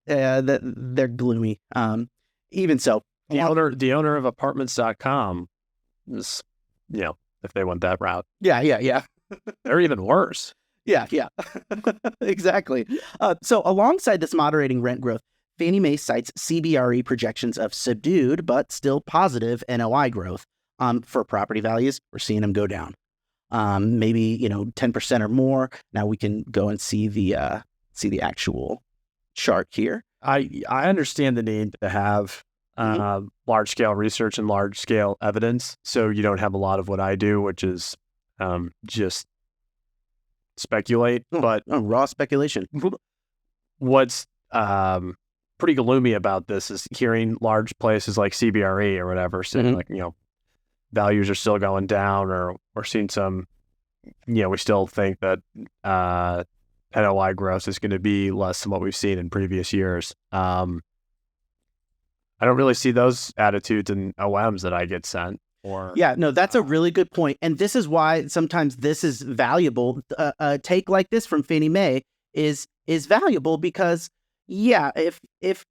they're gloomy. Even so, the owner of apartments.com is, if they went that route. Yeah. They're even worse. Yeah. Exactly. So alongside this moderating rent growth, Fannie Mae cites CBRE projections of subdued but still positive NOI growth for property values. We're seeing them go down, maybe 10% or more. Now we can go and see the actual chart here. I understand the need to have large scale research and large scale evidence, so you don't have a lot of what I do, which is just speculate. But raw speculation. What's pretty gloomy about this is hearing large places like CBRE or whatever saying like, values are still going down, or we're seeing some, we still think that NOI growth is going to be less than what we've seen in previous years. I don't really see those attitudes in OMs that I get sent. That's a really good point. And this is why sometimes this is valuable. A take like this from Fannie Mae is valuable because, if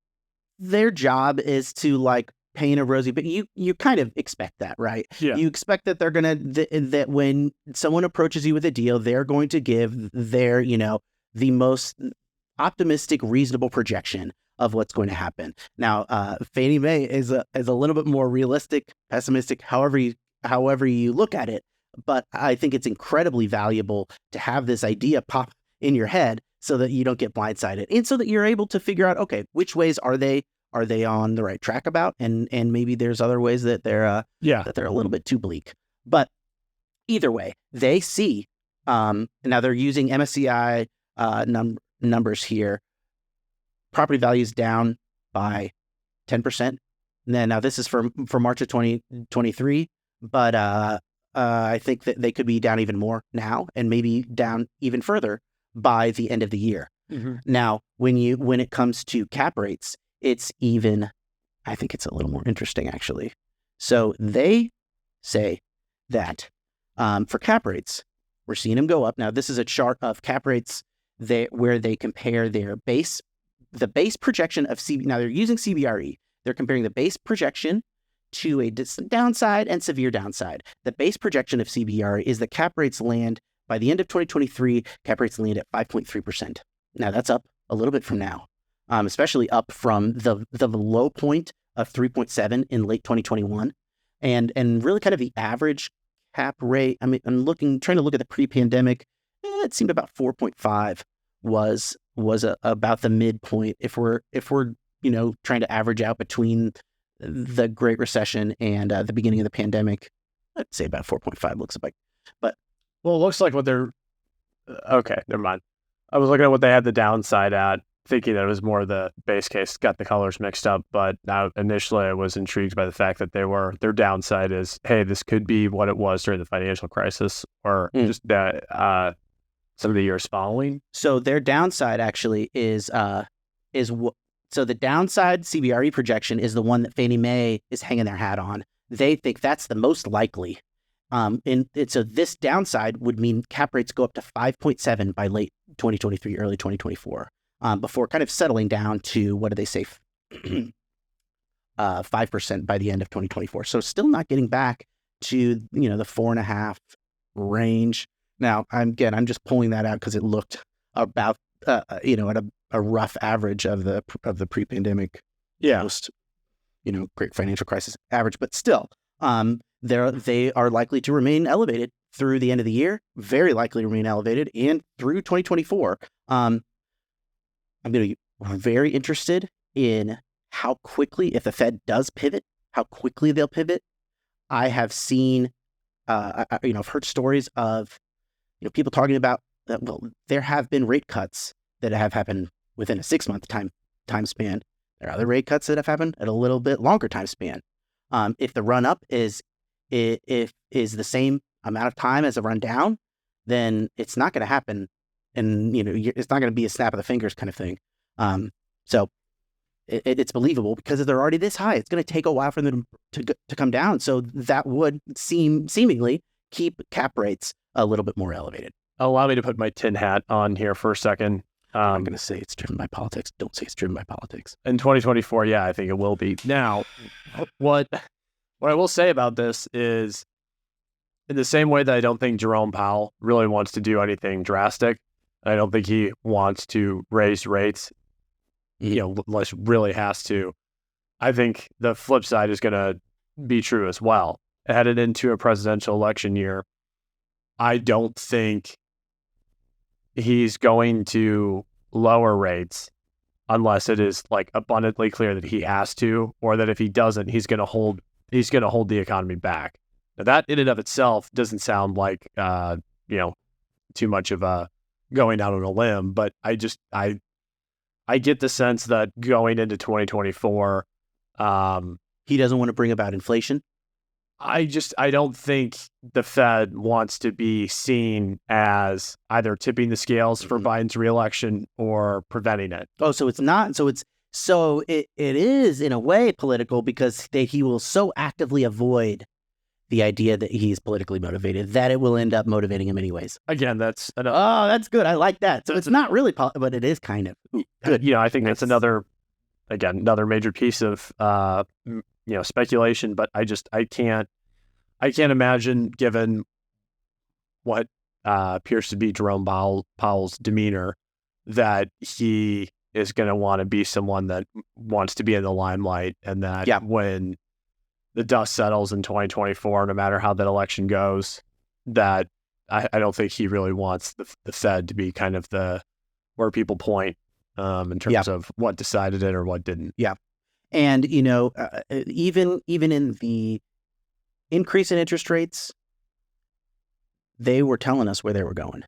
their job is to like paint a rosy, but you kind of expect that, right? Yeah. You expect that they're going to, that when someone approaches you with a deal, they're going to give their, the most optimistic, reasonable projection of what's going to happen. Now, Fannie Mae is a little bit more realistic, pessimistic, however you look at it. But I think it's incredibly valuable to have this idea pop in your head so that you don't get blindsided, and so that you're able to figure out, okay, which ways are they on the right track about, and maybe there's other ways that they're that they're a little bit too bleak. But either way, they see now they're using MSCI numbers here. Property values down by 10%. Now this is for March of 2023, but I think that they could be down even more now, and maybe down even further by the end of the year. Now, when it comes to cap rates, it's even, I think it's a little more interesting actually. So they say that for cap rates, we're seeing them go up. Now this is a chart of cap rates where they compare the base projection of Now they're using CBRE. They're comparing the base projection to a downside and severe downside. The base projection of CBRE is that cap rates land by the end of 2023. Cap rates land at 5.3%. Now that's up a little bit from now, especially up from the low point of 3.7 in late 2021, and really kind of the average cap rate. I mean, I'm trying to look at the pre-pandemic. It seemed about 4.5 was about the midpoint if we're trying to average out between the Great Recession and the beginning of the pandemic. I'd say about 4.5 looks like. But it looks like what they're okay. Never mind. I was looking at what they had the downside at, thinking that it was more the base case. Got the colors mixed up, but now initially I was intrigued by the fact that their downside is, hey, this could be what it was during the financial crisis, or just that. Some of the years following. So their downside actually is so the downside CBRE projection is the one that Fannie Mae is hanging their hat on. They think that's the most likely. So this downside would mean cap rates go up to 5.7 by late 2023, early 2024, before kind of settling down to, what do they say, 5% by the end of 2024. So still not getting back to the 4.5 range. Now, I'm just pulling that out because it looked about, at a rough average of the pre-pandemic, post, great financial crisis average. But still, they are likely to remain elevated through the end of the year, very likely to remain elevated, and through 2024. I'm going to be very interested in how quickly, if the Fed does pivot, how quickly they'll pivot. I have seen, I've heard stories of people talking about that. Well, there have been rate cuts that have happened within a 6-month time span. There are other rate cuts that have happened at a little bit longer time span. If the run up is the same amount of time as a run down, then it's not going to happen and it's not going to be a snap of the fingers kind of thing. So it's believable because they're already this high. It's going to take a while for them to come down. So that would seemingly keep cap rates a little bit more elevated. Allow me to put my tin hat on here for a second. I'm going to say it's driven by politics. Don't say it's driven by politics. In 2024, yeah, I think it will be. Now, what I will say about this is, in the same way that I don't think Jerome Powell really wants to do anything drastic, I don't think he wants to raise rates, unless really has to. I think the flip side is going to be true as well. Headed into a presidential election year, I don't think he's going to lower rates unless it is like abundantly clear that he has to, or that if he doesn't, he's going to hold the economy back. Now, that in and of itself doesn't sound like too much of a going out on a limb, but I get the sense that going into 2024, he doesn't want to bring about inflation. I don't think the Fed wants to be seen as either tipping the scales for Biden's reelection or preventing it. Oh, so it's not. So it is in a way political because he will so actively avoid the idea that he's politically motivated that it will end up motivating him anyways. Again, that's good. I like that. So it's not really, but it is kind of good. I think that's another major piece of speculation. But I can't imagine, given what appears to be Jerome Powell's demeanor, that he is going to want to be someone that wants to be in the limelight, and that when the dust settles in 2024, no matter how that election goes, that I don't think he really wants the Fed to be kind of where people point in terms of what decided it or what didn't. Yeah. And, even in the increase in interest rates, they were telling us where they were going.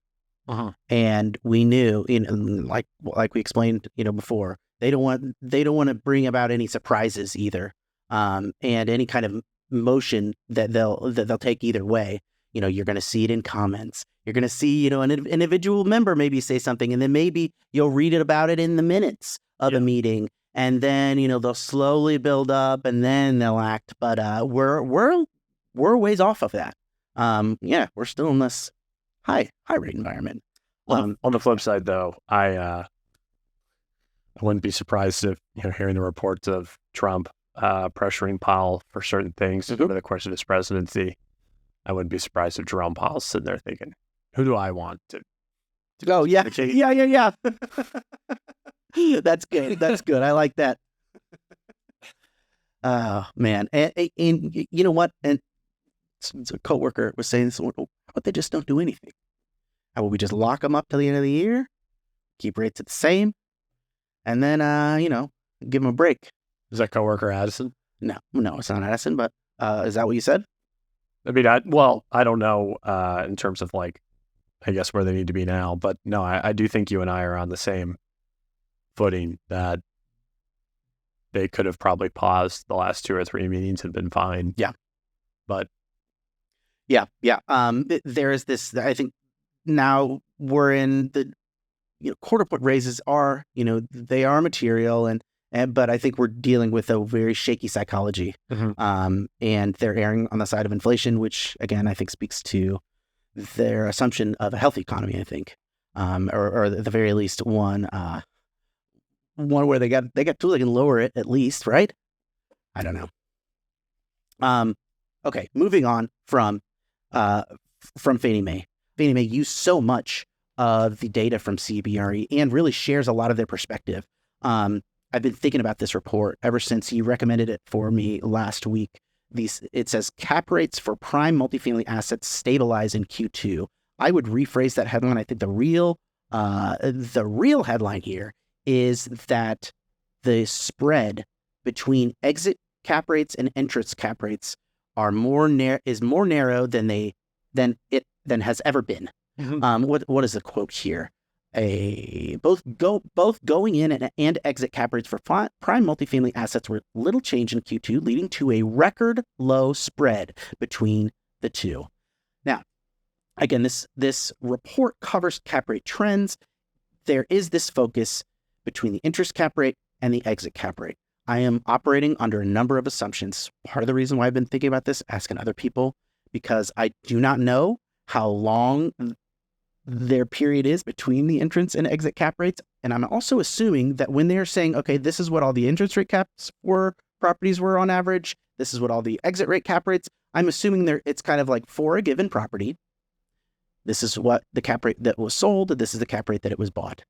And we knew, like we explained, before, they don't want to bring about any surprises either. And any kind of motion that they'll take either way. You're going to see it in comments. You're going to see, an individual member maybe say something, and then maybe you'll read about it in the minutes of a meeting, and then they'll slowly build up, and then they'll act. But we're ways off of that. We're still in this high rate environment. On the flip side, though, I wouldn't be surprised if hearing the reports of Trump pressuring Powell for certain things over the course of his presidency. I wouldn't be surprised if Jerome Powell's sitting there thinking, "Who do I want to go?" Yeah. That's good. That's good. I like that. Oh man, and you know what? And a coworker was saying, "How about they just don't do anything? How about we just lock them up till the end of the year, keep rates at the same, and then give them a break." Is that coworker Addison? No, it's not Addison. But is that what you said? I mean, I don't know in terms of I guess where they need to be now. But no, I do think you and I are on the same footing that they could have probably paused the last 2 or 3 meetings and been fine. Yeah. But yeah. There is this. I think now we're in the quarter point raises are they are material but I think we're dealing with a very shaky psychology. And they're erring on the side of inflation, which again I think speaks to their assumption of a healthy economy. I think, or at the very least one where they got tools they can lower it at least, right? I don't know. Okay, moving on from Fannie Mae. Fannie Mae used so much of the data from CBRE and really shares a lot of their perspective. I've been thinking about this report ever since he recommended it for me last week. It says cap rates for prime multifamily assets stabilize in Q2. I would rephrase that headline. I think the real headline here is that the spread between exit cap rates and entrance cap rates is more narrow than has ever been. What is the quote here? Both going in and exit cap rates for prime multifamily assets were little change in Q2, leading to a record low spread between the two. Now, again, this report covers cap rate trends. There is this focus between the interest cap rate and the exit cap rate. I am operating under a number of assumptions. Part of the reason why I've been thinking about this, asking other people, because I do not know how long their period is between the entrance and exit cap rates. And I'm also assuming that when they're saying, okay, this is what all the interest rate caps for properties were on average, this is what all the exit rate cap rates, I'm assuming it's kind of like for a given property, this is what the cap rate that was sold, this is the cap rate that it was bought.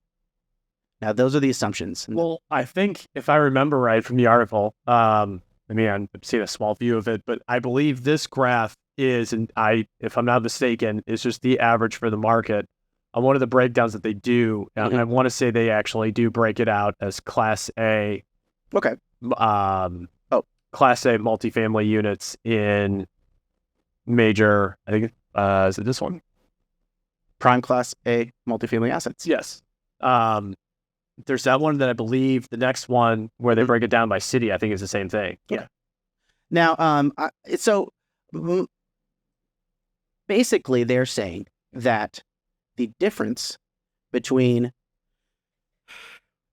Now, those are the assumptions. Well, I think if I remember right from the article, I mean, I've seen a small view of it, but I believe this graph is, and if I'm not mistaken, is just the average for the market. On one of the breakdowns that they do, and I want to say they actually do break it out as Class A. Okay. Class A multifamily units in major, I think, is it this one? Prime Class A multifamily assets. Yes. There's that one that I believe the next one where they break it down by city, I think is the same thing. Yeah. Now, so basically they're saying that the difference between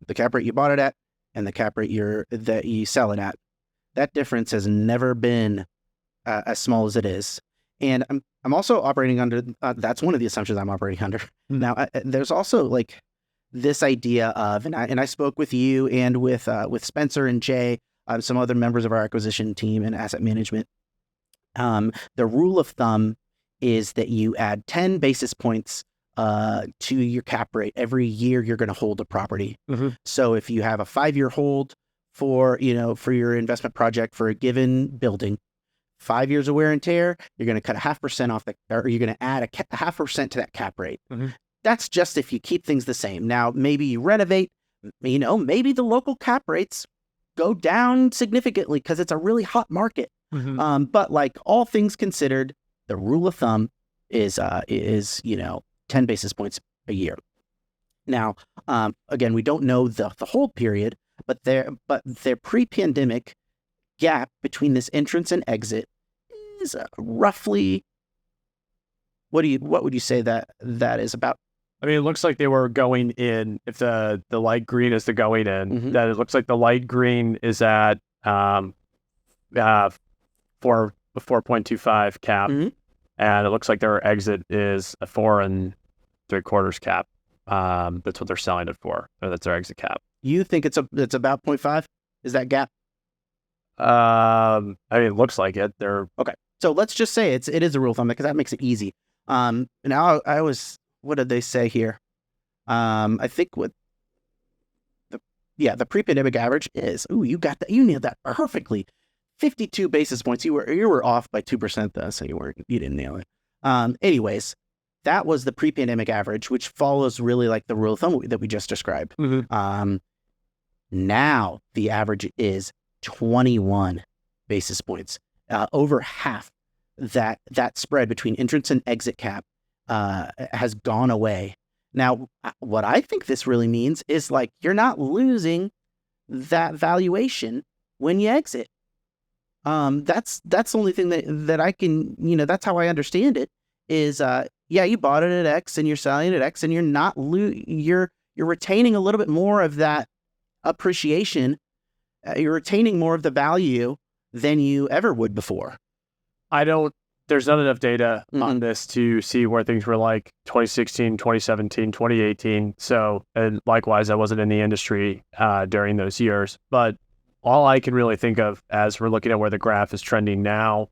the cap rate you bought it at and the cap rate that you sell it at, that difference has never been as small as it is. And I'm also operating under, that's one of the assumptions I'm operating under. Now, there's also like this idea of, and I spoke with you and with Spencer and Jay, some other members of our acquisition team and asset management. The rule of thumb is that you add 10 basis points to your cap rate every year you're going to hold a property. So if you have a 5-year hold for your investment project for a given building, 5 years of wear and tear, you're going to cut 0.5% off or you're going to add 0.5% to that cap rate. That's just if you keep things the same. Now, maybe you renovate, maybe the local cap rates go down significantly because it's a really hot market. But like all things considered, the rule of thumb is 10 basis points a year. Now, again, we don't know the hold period, but their pre-pandemic gap between this entrance and exit is roughly, what would you say that is about? I mean, it looks like they were going in, if the light green is the going in, that it looks like the light green is at 4.25 cap, and it looks like their exit is a 4.75 cap. That's what they're selling it for, or that's their exit cap. You think it's about 0.5? Is that gap? I mean, it looks like it. They're okay. So let's just say it is a rule of thumb because that makes it easy. Now what did they say here? I think the pre-pandemic average is, you nailed that perfectly. 52 basis points. You were off by 2% though, so you didn't nail it. Anyways, that was the pre-pandemic average, which follows really like the rule of thumb that we just described. Now the average is 21 basis points. Over half that spread between entrance and exit cap has gone away. Now, what I think this really means is like you're not losing that valuation when you exit. That's the only thing that I can, that's how I understand it is, you bought it at X and you're selling it at X and you're not you're retaining a little bit more of that appreciation. You're retaining more of the value than you ever would before. There's not enough data on this to see where things were like 2016, 2017, 2018. So, and likewise, I wasn't in the industry during those years, but all I can really think of as we're looking at where the graph is trending now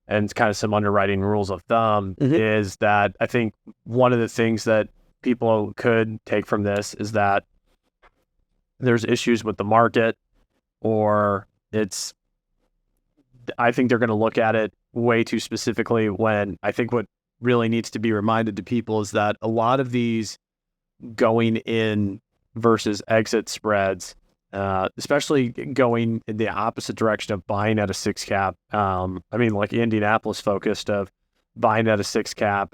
and kind of some underwriting rules of thumb is that I think one of the things that people could take from this is that there's issues with the market, or I think they're going to look at it way too specifically, when I think what really needs to be reminded to people is that a lot of these going in versus exit spreads, especially going in the opposite direction of buying at a 6 cap. I mean, like Indianapolis focused of buying at a 6 cap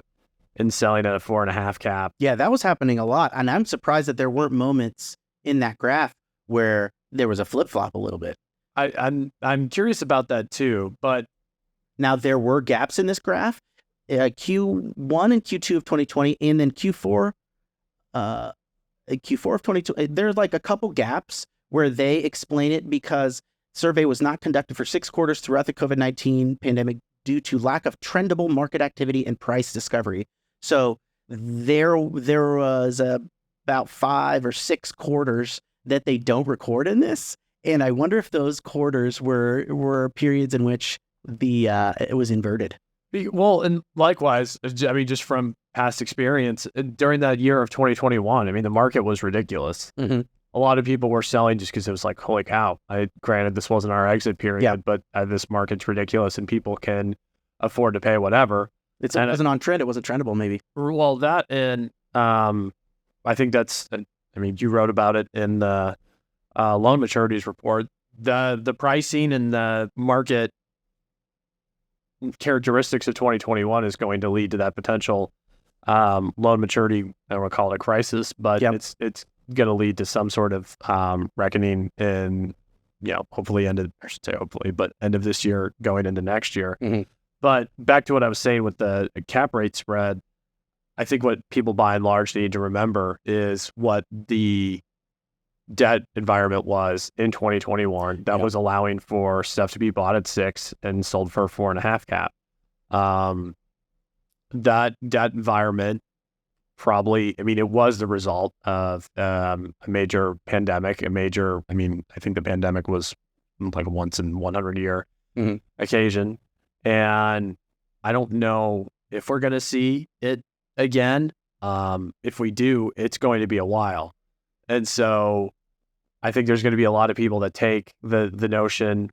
and selling at a 4.5 cap. Yeah, that was happening a lot. And I'm surprised that there weren't moments in that graph where there was a flip-flop a little bit. I'm curious about that too, but now there were gaps in this graph. Q1 and Q2 of 2020, and then Q4 of 2020. There's like a couple gaps where they explain it because survey was not conducted for 6 quarters throughout the COVID-19 pandemic due to lack of trendable market activity and price discovery. So there was about 5 or 6 quarters that they don't record in this, and I wonder if those quarters were periods in which it was inverted. Well, and likewise, I mean, just from past experience, during that year of 2021, I mean, the market was ridiculous. Mm-hmm. A lot of people were selling just because it was like, holy cow. Granted, this wasn't our exit period, but this market's ridiculous and people can afford to pay whatever. It wasn't on trend. It wasn't trendable, maybe. Well, that and I think that's, I mean, you wrote about it in the loan maturities report. The pricing and the market characteristics of 2021 is going to lead to that potential loan maturity. I don't want to call it a crisis, but it's going to lead to some sort of reckoning in, hopefully end of this year going into next year. Mm-hmm. But back to what I was saying with the cap rate spread, I think what people by and large need to remember is what the debt environment was in 2021 that was allowing for stuff to be bought at 6 and sold for 4.5 cap. That debt environment probably, I mean, it was the result of a major pandemic, I think the pandemic was like a once in 100 year occasion. And I don't know if we're going to see it again. If we do, it's going to be a while. And so I think there's going to be a lot of people that take the notion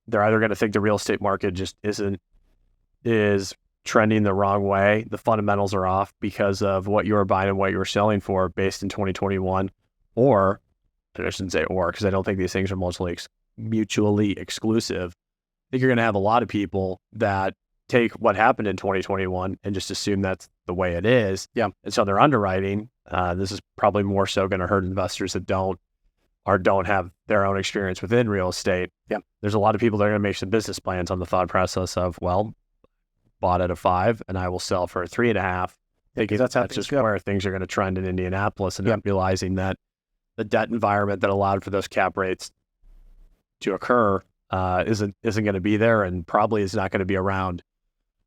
they're either going to think the real estate market just is trending the wrong way. The fundamentals are off because of what you were buying and what you were selling for based in 2021, or I shouldn't say or, because I don't think these things are mutually exclusive. I think you're going to have a lot of people that take what happened in 2021 and just assume that's the way it is. Yeah. And so they're underwriting. This is probably more so going to hurt investors that don't have their own experience within real estate. Yeah. There's a lot of people that are going to make some business plans on the thought process of, well, bought at a 5 and I will sell for a 3.5. Because that's just where things are going to trend in Indianapolis, and not realizing that the debt environment that allowed for those cap rates to occur isn't going to be there, and probably is not going to be around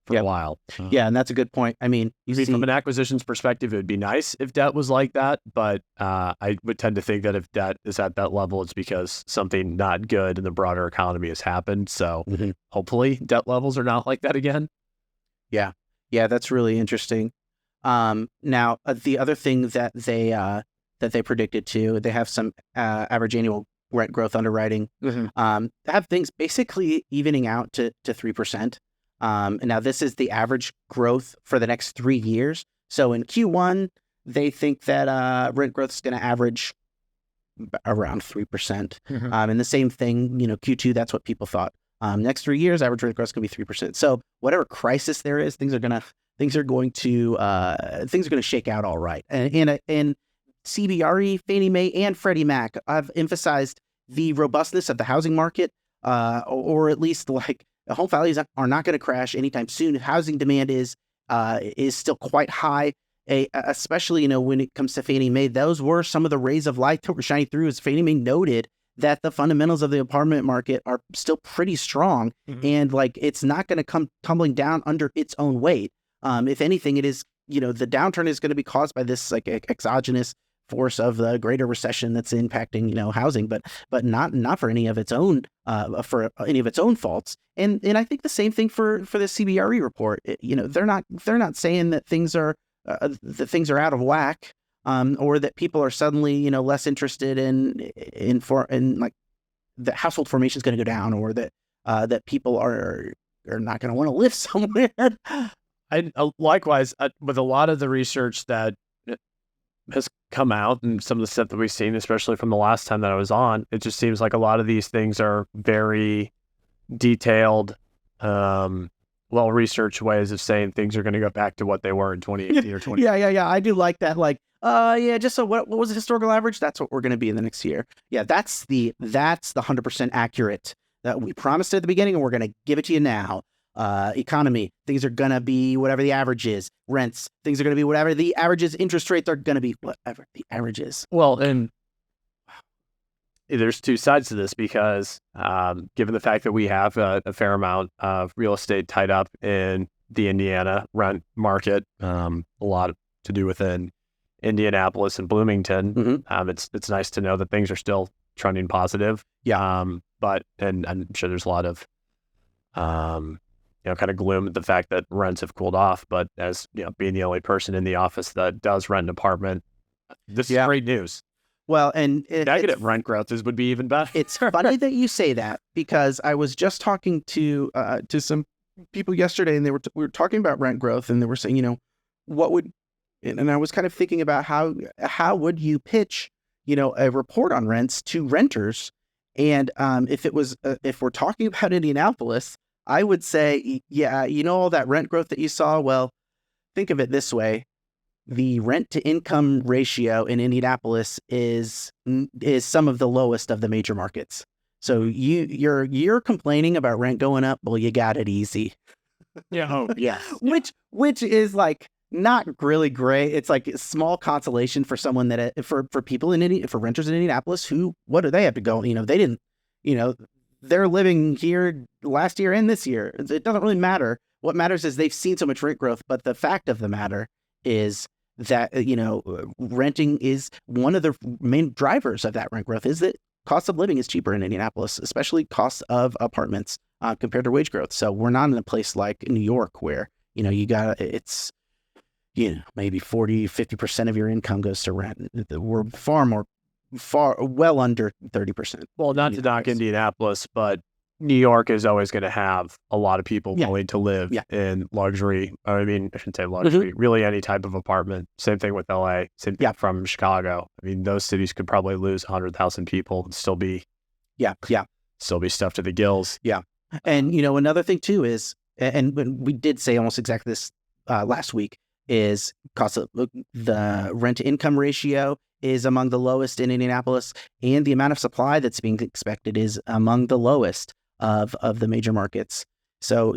for a while. Yeah, and that's a good point. I mean, from an acquisitions perspective, it would be nice if debt was like that, but I would tend to think that if debt is at that level, it's because something not good in the broader economy has happened. So hopefully debt levels are not like that again. Yeah, that's really interesting. Now, the other thing that they predicted too, they have some average annual rent growth underwriting. Have things basically evening out to 3%. And now this is the average growth for the next 3 years. So in Q1, they think that rent growth is going to average around 3%. And the same thing, Q2, that's what people thought. Next 3 years, average rent growth is going to be 3%. So whatever crisis there is, things are going to shake out all right. And CBRE, Fannie Mae, and Freddie Mac have emphasized the robustness of the housing market, or at least like home values are not going to crash anytime soon. Housing demand is still quite high, especially when it comes to Fannie Mae. Those were some of the rays of light that were shining through, as Fannie Mae noted that the fundamentals of the apartment market are still pretty strong, and like it's not going to come tumbling down under its own weight. If anything, it is the downturn is going to be caused by this like exogenous force of the greater recession that's impacting housing, but not for any of its own faults. And I think the same thing for the CBRE report. They're not saying that things are out of whack, or that people are suddenly less interested in like the household formation is going to go down, or that people are not going to want to live somewhere. Likewise, with a lot of the research that has come out and some of the stuff that we've seen, especially from the last time that I was on, it just seems like a lot of these things are very detailed, well-researched ways of saying things are going to go back to what they were in 2018 or 20. Yeah. I do like that. Like, just so what was the historical average? That's what we're going to be in the next year. Yeah, that's the 100% accurate that we promised at the beginning, and we're going to give it to you now. economy, things are going to be whatever the average is. Rents, things are going to be whatever the average is. Interest rates are going to be whatever the average is. Well, and there's two sides to this because given the fact that we have a fair amount of real estate tied up in the Indiana rent market, a lot to do within Indianapolis and Bloomington, Mm-hmm. It's nice to know that things are still trending positive. Yeah. But I'm sure there's a lot of kind of gloom at the fact that rents have cooled off. But as being the only person in the office that does rent an apartment, this is great news. Well, and negative rent growth would be even better. It's funny that you say that, because I was just talking to some people yesterday, and we were talking about rent growth, and they were saying, what would, and I was kind of thinking about how would you pitch, a report on rents to renters, and if we're talking about Indianapolis, I would say, yeah, all that rent growth that you saw. Well, think of it this way. The rent to income ratio in Indianapolis is some of the lowest of the major markets. So you're complaining about rent going up. Well, you got it easy. Yeah. Oh, yeah. Which is like not really great. It's like a small consolation for someone that for people for renters in Indianapolis who, what do they have to go? They didn't. They're living here last year and this year. It doesn't really matter. What matters is they've seen so much rent growth. But the fact of the matter is that, renting is one of the main drivers of that rent growth, is that cost of living is cheaper in Indianapolis, especially cost of apartments compared to wage growth. So we're not in a place like New York where, it's, maybe 40-50% of your income goes to rent. We're well under 30%. Well, not to knock Indianapolis, but New York is always going to have a lot of people willing to live in luxury. I shouldn't say luxury, really any type of apartment. Same thing with LA, same thing from Chicago. Those cities could probably lose 100,000 people and still be stuffed to the gills. Yeah. And, another thing too is, and we did say almost exactly this last week, is cost of the rent to income ratio is among the lowest in Indianapolis, and the amount of supply that's being expected is among the lowest of the major markets. So,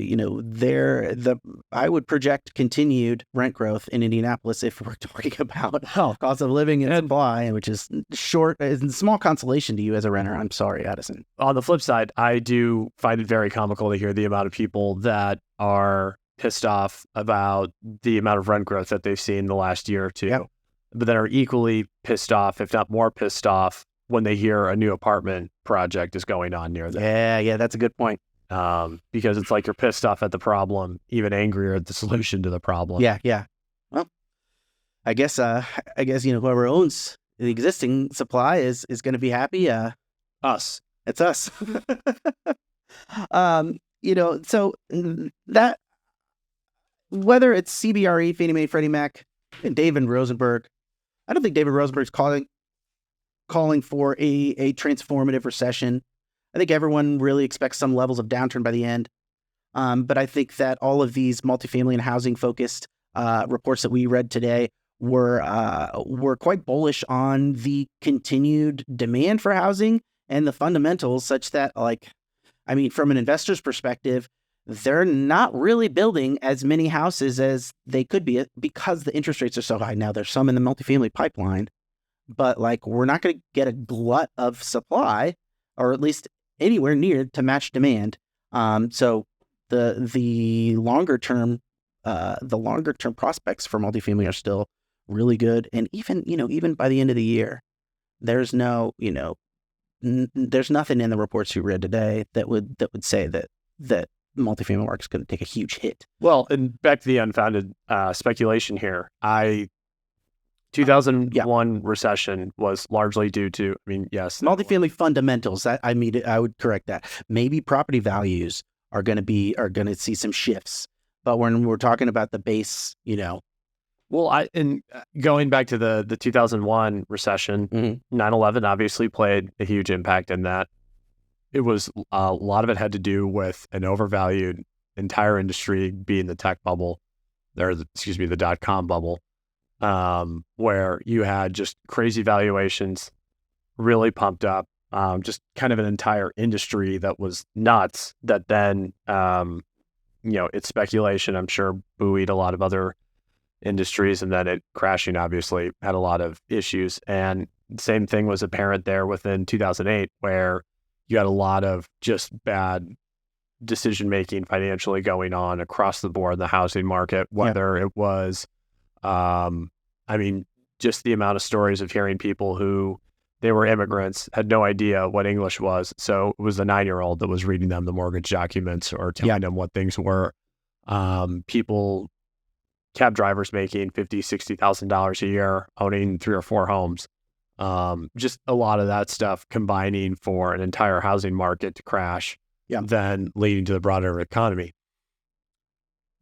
I would project continued rent growth in Indianapolis if we're talking about cost of living and supply, which is small consolation to you as a renter. I'm sorry, Addison. On the flip side, I do find it very comical to hear the amount of people that are pissed off about the amount of rent growth that they've seen the last year or two, but that are equally pissed off, if not more pissed off, when they hear a new apartment project is going on near them. Yeah, that's a good point. Because it's like you're pissed off at the problem, even angrier at the solution to the problem. Yeah. Well, I guess whoever owns the existing supply is going to be happy. Us. It's us. So that, whether it's CBRE, Fannie Mae, Freddie Mac, and David Rosenberg, I don't think David Rosenberg's calling for a transformative recession. I think everyone really expects some levels of downturn by the end. But I think that all of these multifamily and housing focused reports that we read today were quite bullish on the continued demand for housing and the fundamentals, such that, from an investor's perspective, they're not really building as many houses as they could be because the interest rates are so high. Now, there's some in the multifamily pipeline, but we're not going to get a glut of supply, or at least anywhere near to match demand. So the longer term prospects for multifamily are still really good. And even by the end of the year, there's there's nothing in the reports you read today that would say that multifamily market is going to take a huge hit. Well, and back to the unfounded speculation here. 2001 recession was largely due to, multifamily fundamentals. I would correct that. Maybe property values are going to see some shifts, but when we're talking about the base, Well, going back to the 2001 recession, 9/11 obviously played a huge impact in that. It was a lot of it had to do with an overvalued entire industry being the tech bubble, the .com bubble, where you had just crazy valuations, really pumped up, just kind of an entire industry that was nuts. That then its speculation, I'm sure, buoyed a lot of other industries, and then it crashing obviously had a lot of issues. And the same thing was apparent there within 2008, where you had a lot of just bad decision making financially going on across the board in the housing market, whether it was, just the amount of stories of hearing people who they were immigrants, had no idea what English was. So it was the 9-year-old that was reading them the mortgage documents or telling them what things were. People, cab drivers making $50,000, $60,000 a year, owning 3 or 4 homes. Just a lot of that stuff combining for an entire housing market to crash, then leading to the broader economy.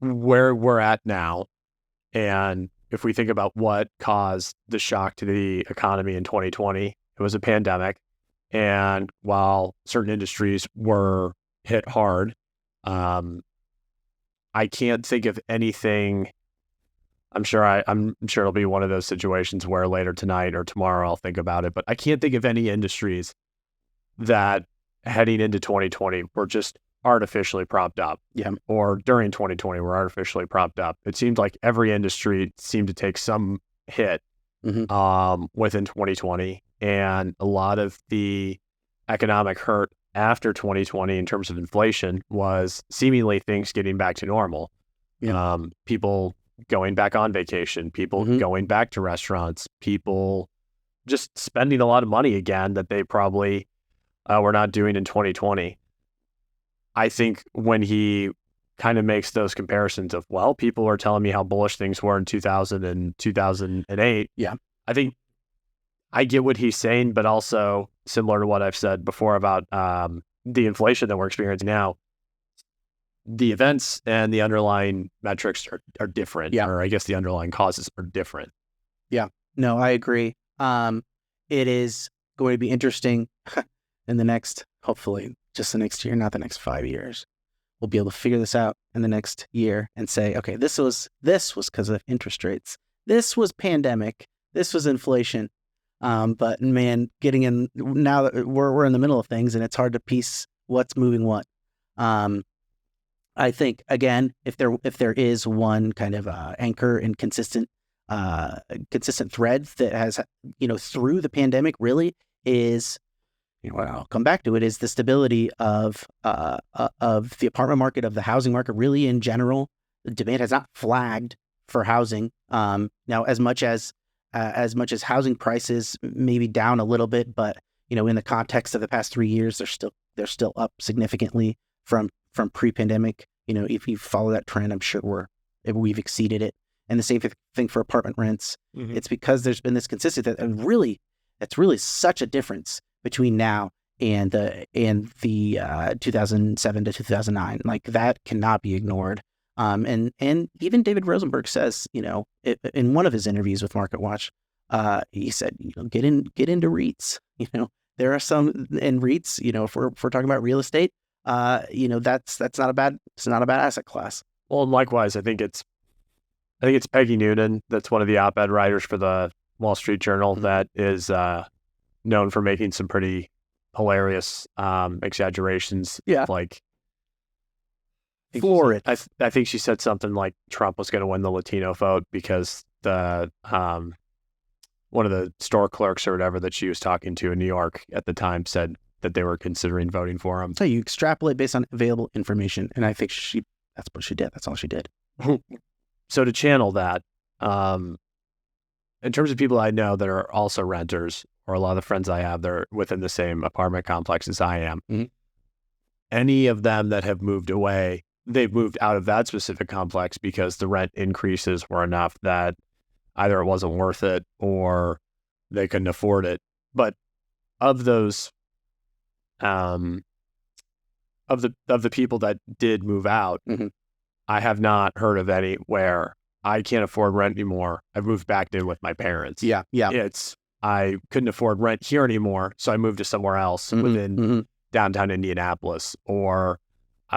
Where we're at now, and if we think about what caused the shock to the economy in 2020, it was a pandemic. And while certain industries were hit hard, I can't think of anything. I'm sure it'll be one of those situations where later tonight or tomorrow I'll think about it, but I can't think of any industries that heading into 2020 were just artificially propped up. Or during 2020 were artificially propped up. It seemed like every industry seemed to take some hit within 2020, and a lot of the economic hurt after 2020 in terms of inflation was seemingly things getting back to normal. People going back on vacation, people going back to restaurants, people just spending a lot of money again that they probably were not doing in 2020. I think when he kind of makes those comparisons of, well, people are telling me how bullish things were in 2000 and 2008. I think I get what he's saying, but also similar to what I've said before about the inflation that we're experiencing now, the events and the underlying metrics are different, or I guess the underlying causes are different. No, I agree. It is going to be interesting in the next, hopefully just the next year, not the next 5 years. We'll be able to figure this out in the next year and say, okay, this was because of interest rates. This was pandemic. This was inflation. But man, getting in now that we're in the middle of things, and it's hard to piece what's moving what. I think again, if there is one kind of anchor and consistent thread that has through the pandemic really is, I'll come back to it, is the stability of the apartment market, of the housing market, really in general. The demand has not flagged for housing. Now, as much as housing prices may be down a little bit, but in the context of the past 3 years, they're still up significantly from pre-pandemic. If you follow that trend, I'm sure we've exceeded it. And the same thing for apartment rents. It's because there's been this consistency it's really such a difference between now and the 2007 to 2009. Like, that cannot be ignored. And even David Rosenberg says, in one of his interviews with MarketWatch, he said, get into REITs. There are some in REITs. If we're talking about real estate, that's not a bad asset class. Well, and likewise, I think it's Peggy Noonan that's one of the op-ed writers for the Wall Street Journal that is known for making some pretty hilarious exaggerations. Like, I think she said something like Trump was going to win the Latino vote because the one of the store clerks or whatever that she was talking to in New York at the time said that they were considering voting for him. So you extrapolate based on available information, and I think that's what she did. That's all she did. So to channel that, in terms of people I know that are also renters, or a lot of the friends I have, they're within the same apartment complex as I am. Any of them that have moved away, they've moved out of that specific complex because the rent increases were enough that either it wasn't worth it or they couldn't afford it. But of those, of the people that did move out, I have not heard of any where I can't afford rent anymore. I've moved back in with my parents. It's I couldn't afford rent here anymore, so I moved to somewhere else within downtown Indianapolis, or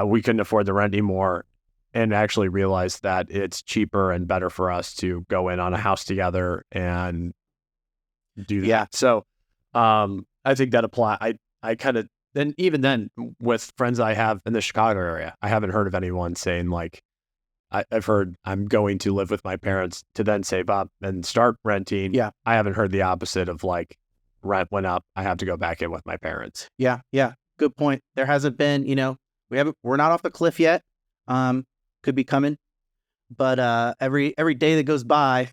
we couldn't afford the rent anymore and actually realized that it's cheaper and better for us to go in on a house together and do that. So I think that I kind of then even then, with friends I have in the Chicago area, I haven't heard of anyone saying like, I've heard I'm going to live with my parents to then save up and start renting. Yeah. I haven't heard the opposite of like rent went up, I have to go back in with my parents. Yeah. Good point. There hasn't been, we're not off the cliff yet. Could be coming, but every day that goes by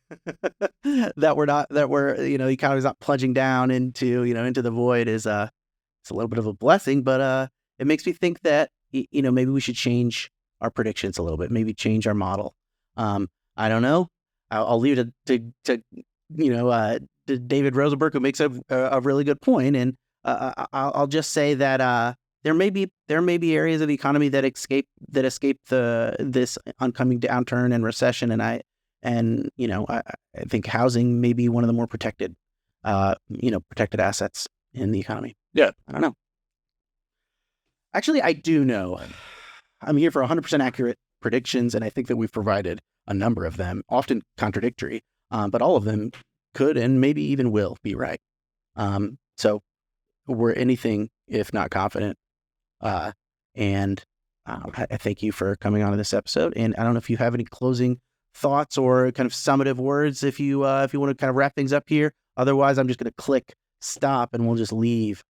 that we're the economy's not plunging down into the void is it's a little bit of a blessing, but it makes me think that maybe we should change our predictions a little bit, maybe change our model. I don't know. I'll leave it to David Rosenberg, who makes a really good point, and I'll just say that there may be areas of the economy that escape this oncoming downturn and recession, and I think housing may be one of the more protected assets in the economy. Yeah, I don't know. Actually, I do know. I'm here for 100% accurate predictions, and I think that we've provided a number of them, often contradictory, but all of them could and maybe even will be right. So we're anything if not confident. And I thank you for coming on to this episode. And I don't know if you have any closing thoughts or kind of summative words if you want to kind of wrap things up here. Otherwise, I'm just going to click stop and we'll just leave.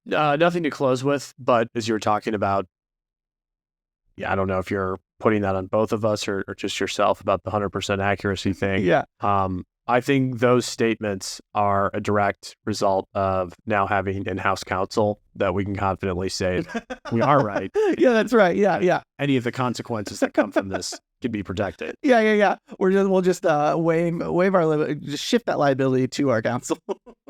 Nothing to close with, but as you were talking about, I don't know if you're putting that on both of us or just yourself about the 100% accuracy thing. Yeah. I think those statements are a direct result of now having in-house counsel that we can confidently say we are right. Yeah, that's right. Yeah. Any of the consequences that come from this can be protected. Yeah. We'll just waive our just shift that liability to our counsel.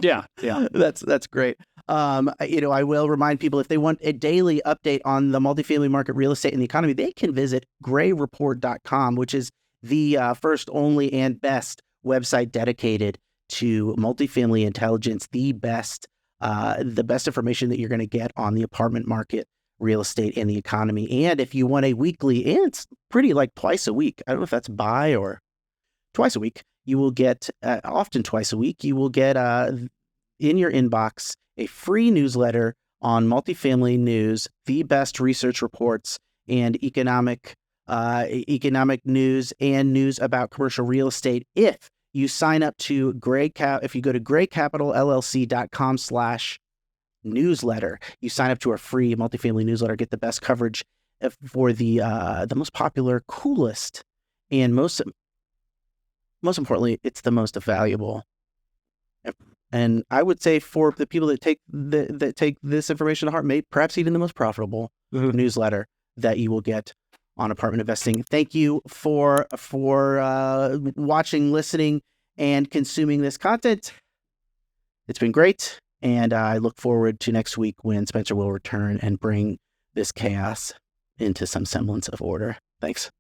Yeah. That's great. I will remind people, if they want a daily update on the multifamily market, real estate, and the economy, they can visit grayreport.com, which is the first, only, and best website dedicated to multifamily intelligence, the best information that you're going to get on the apartment market, real estate, and the economy. And if you want a weekly, and it's pretty like twice a week, I don't know if that's bi or twice a week, you will get, often twice a week, you will get in your inbox a free newsletter on multifamily news, the best research reports, and economic news and news about commercial real estate. If you sign up to if you go to graycapitalllc.com/newsletter, you sign up to our free multifamily newsletter, get the best coverage for the most popular, coolest, and most importantly, it's the most valuable. And I would say for the people that take this information to heart, perhaps even the most profitable newsletter that you will get on apartment investing. Thank you for watching, listening, and consuming this content. It's been great, and I look forward to next week when Spencer will return and bring this chaos into some semblance of order. Thanks.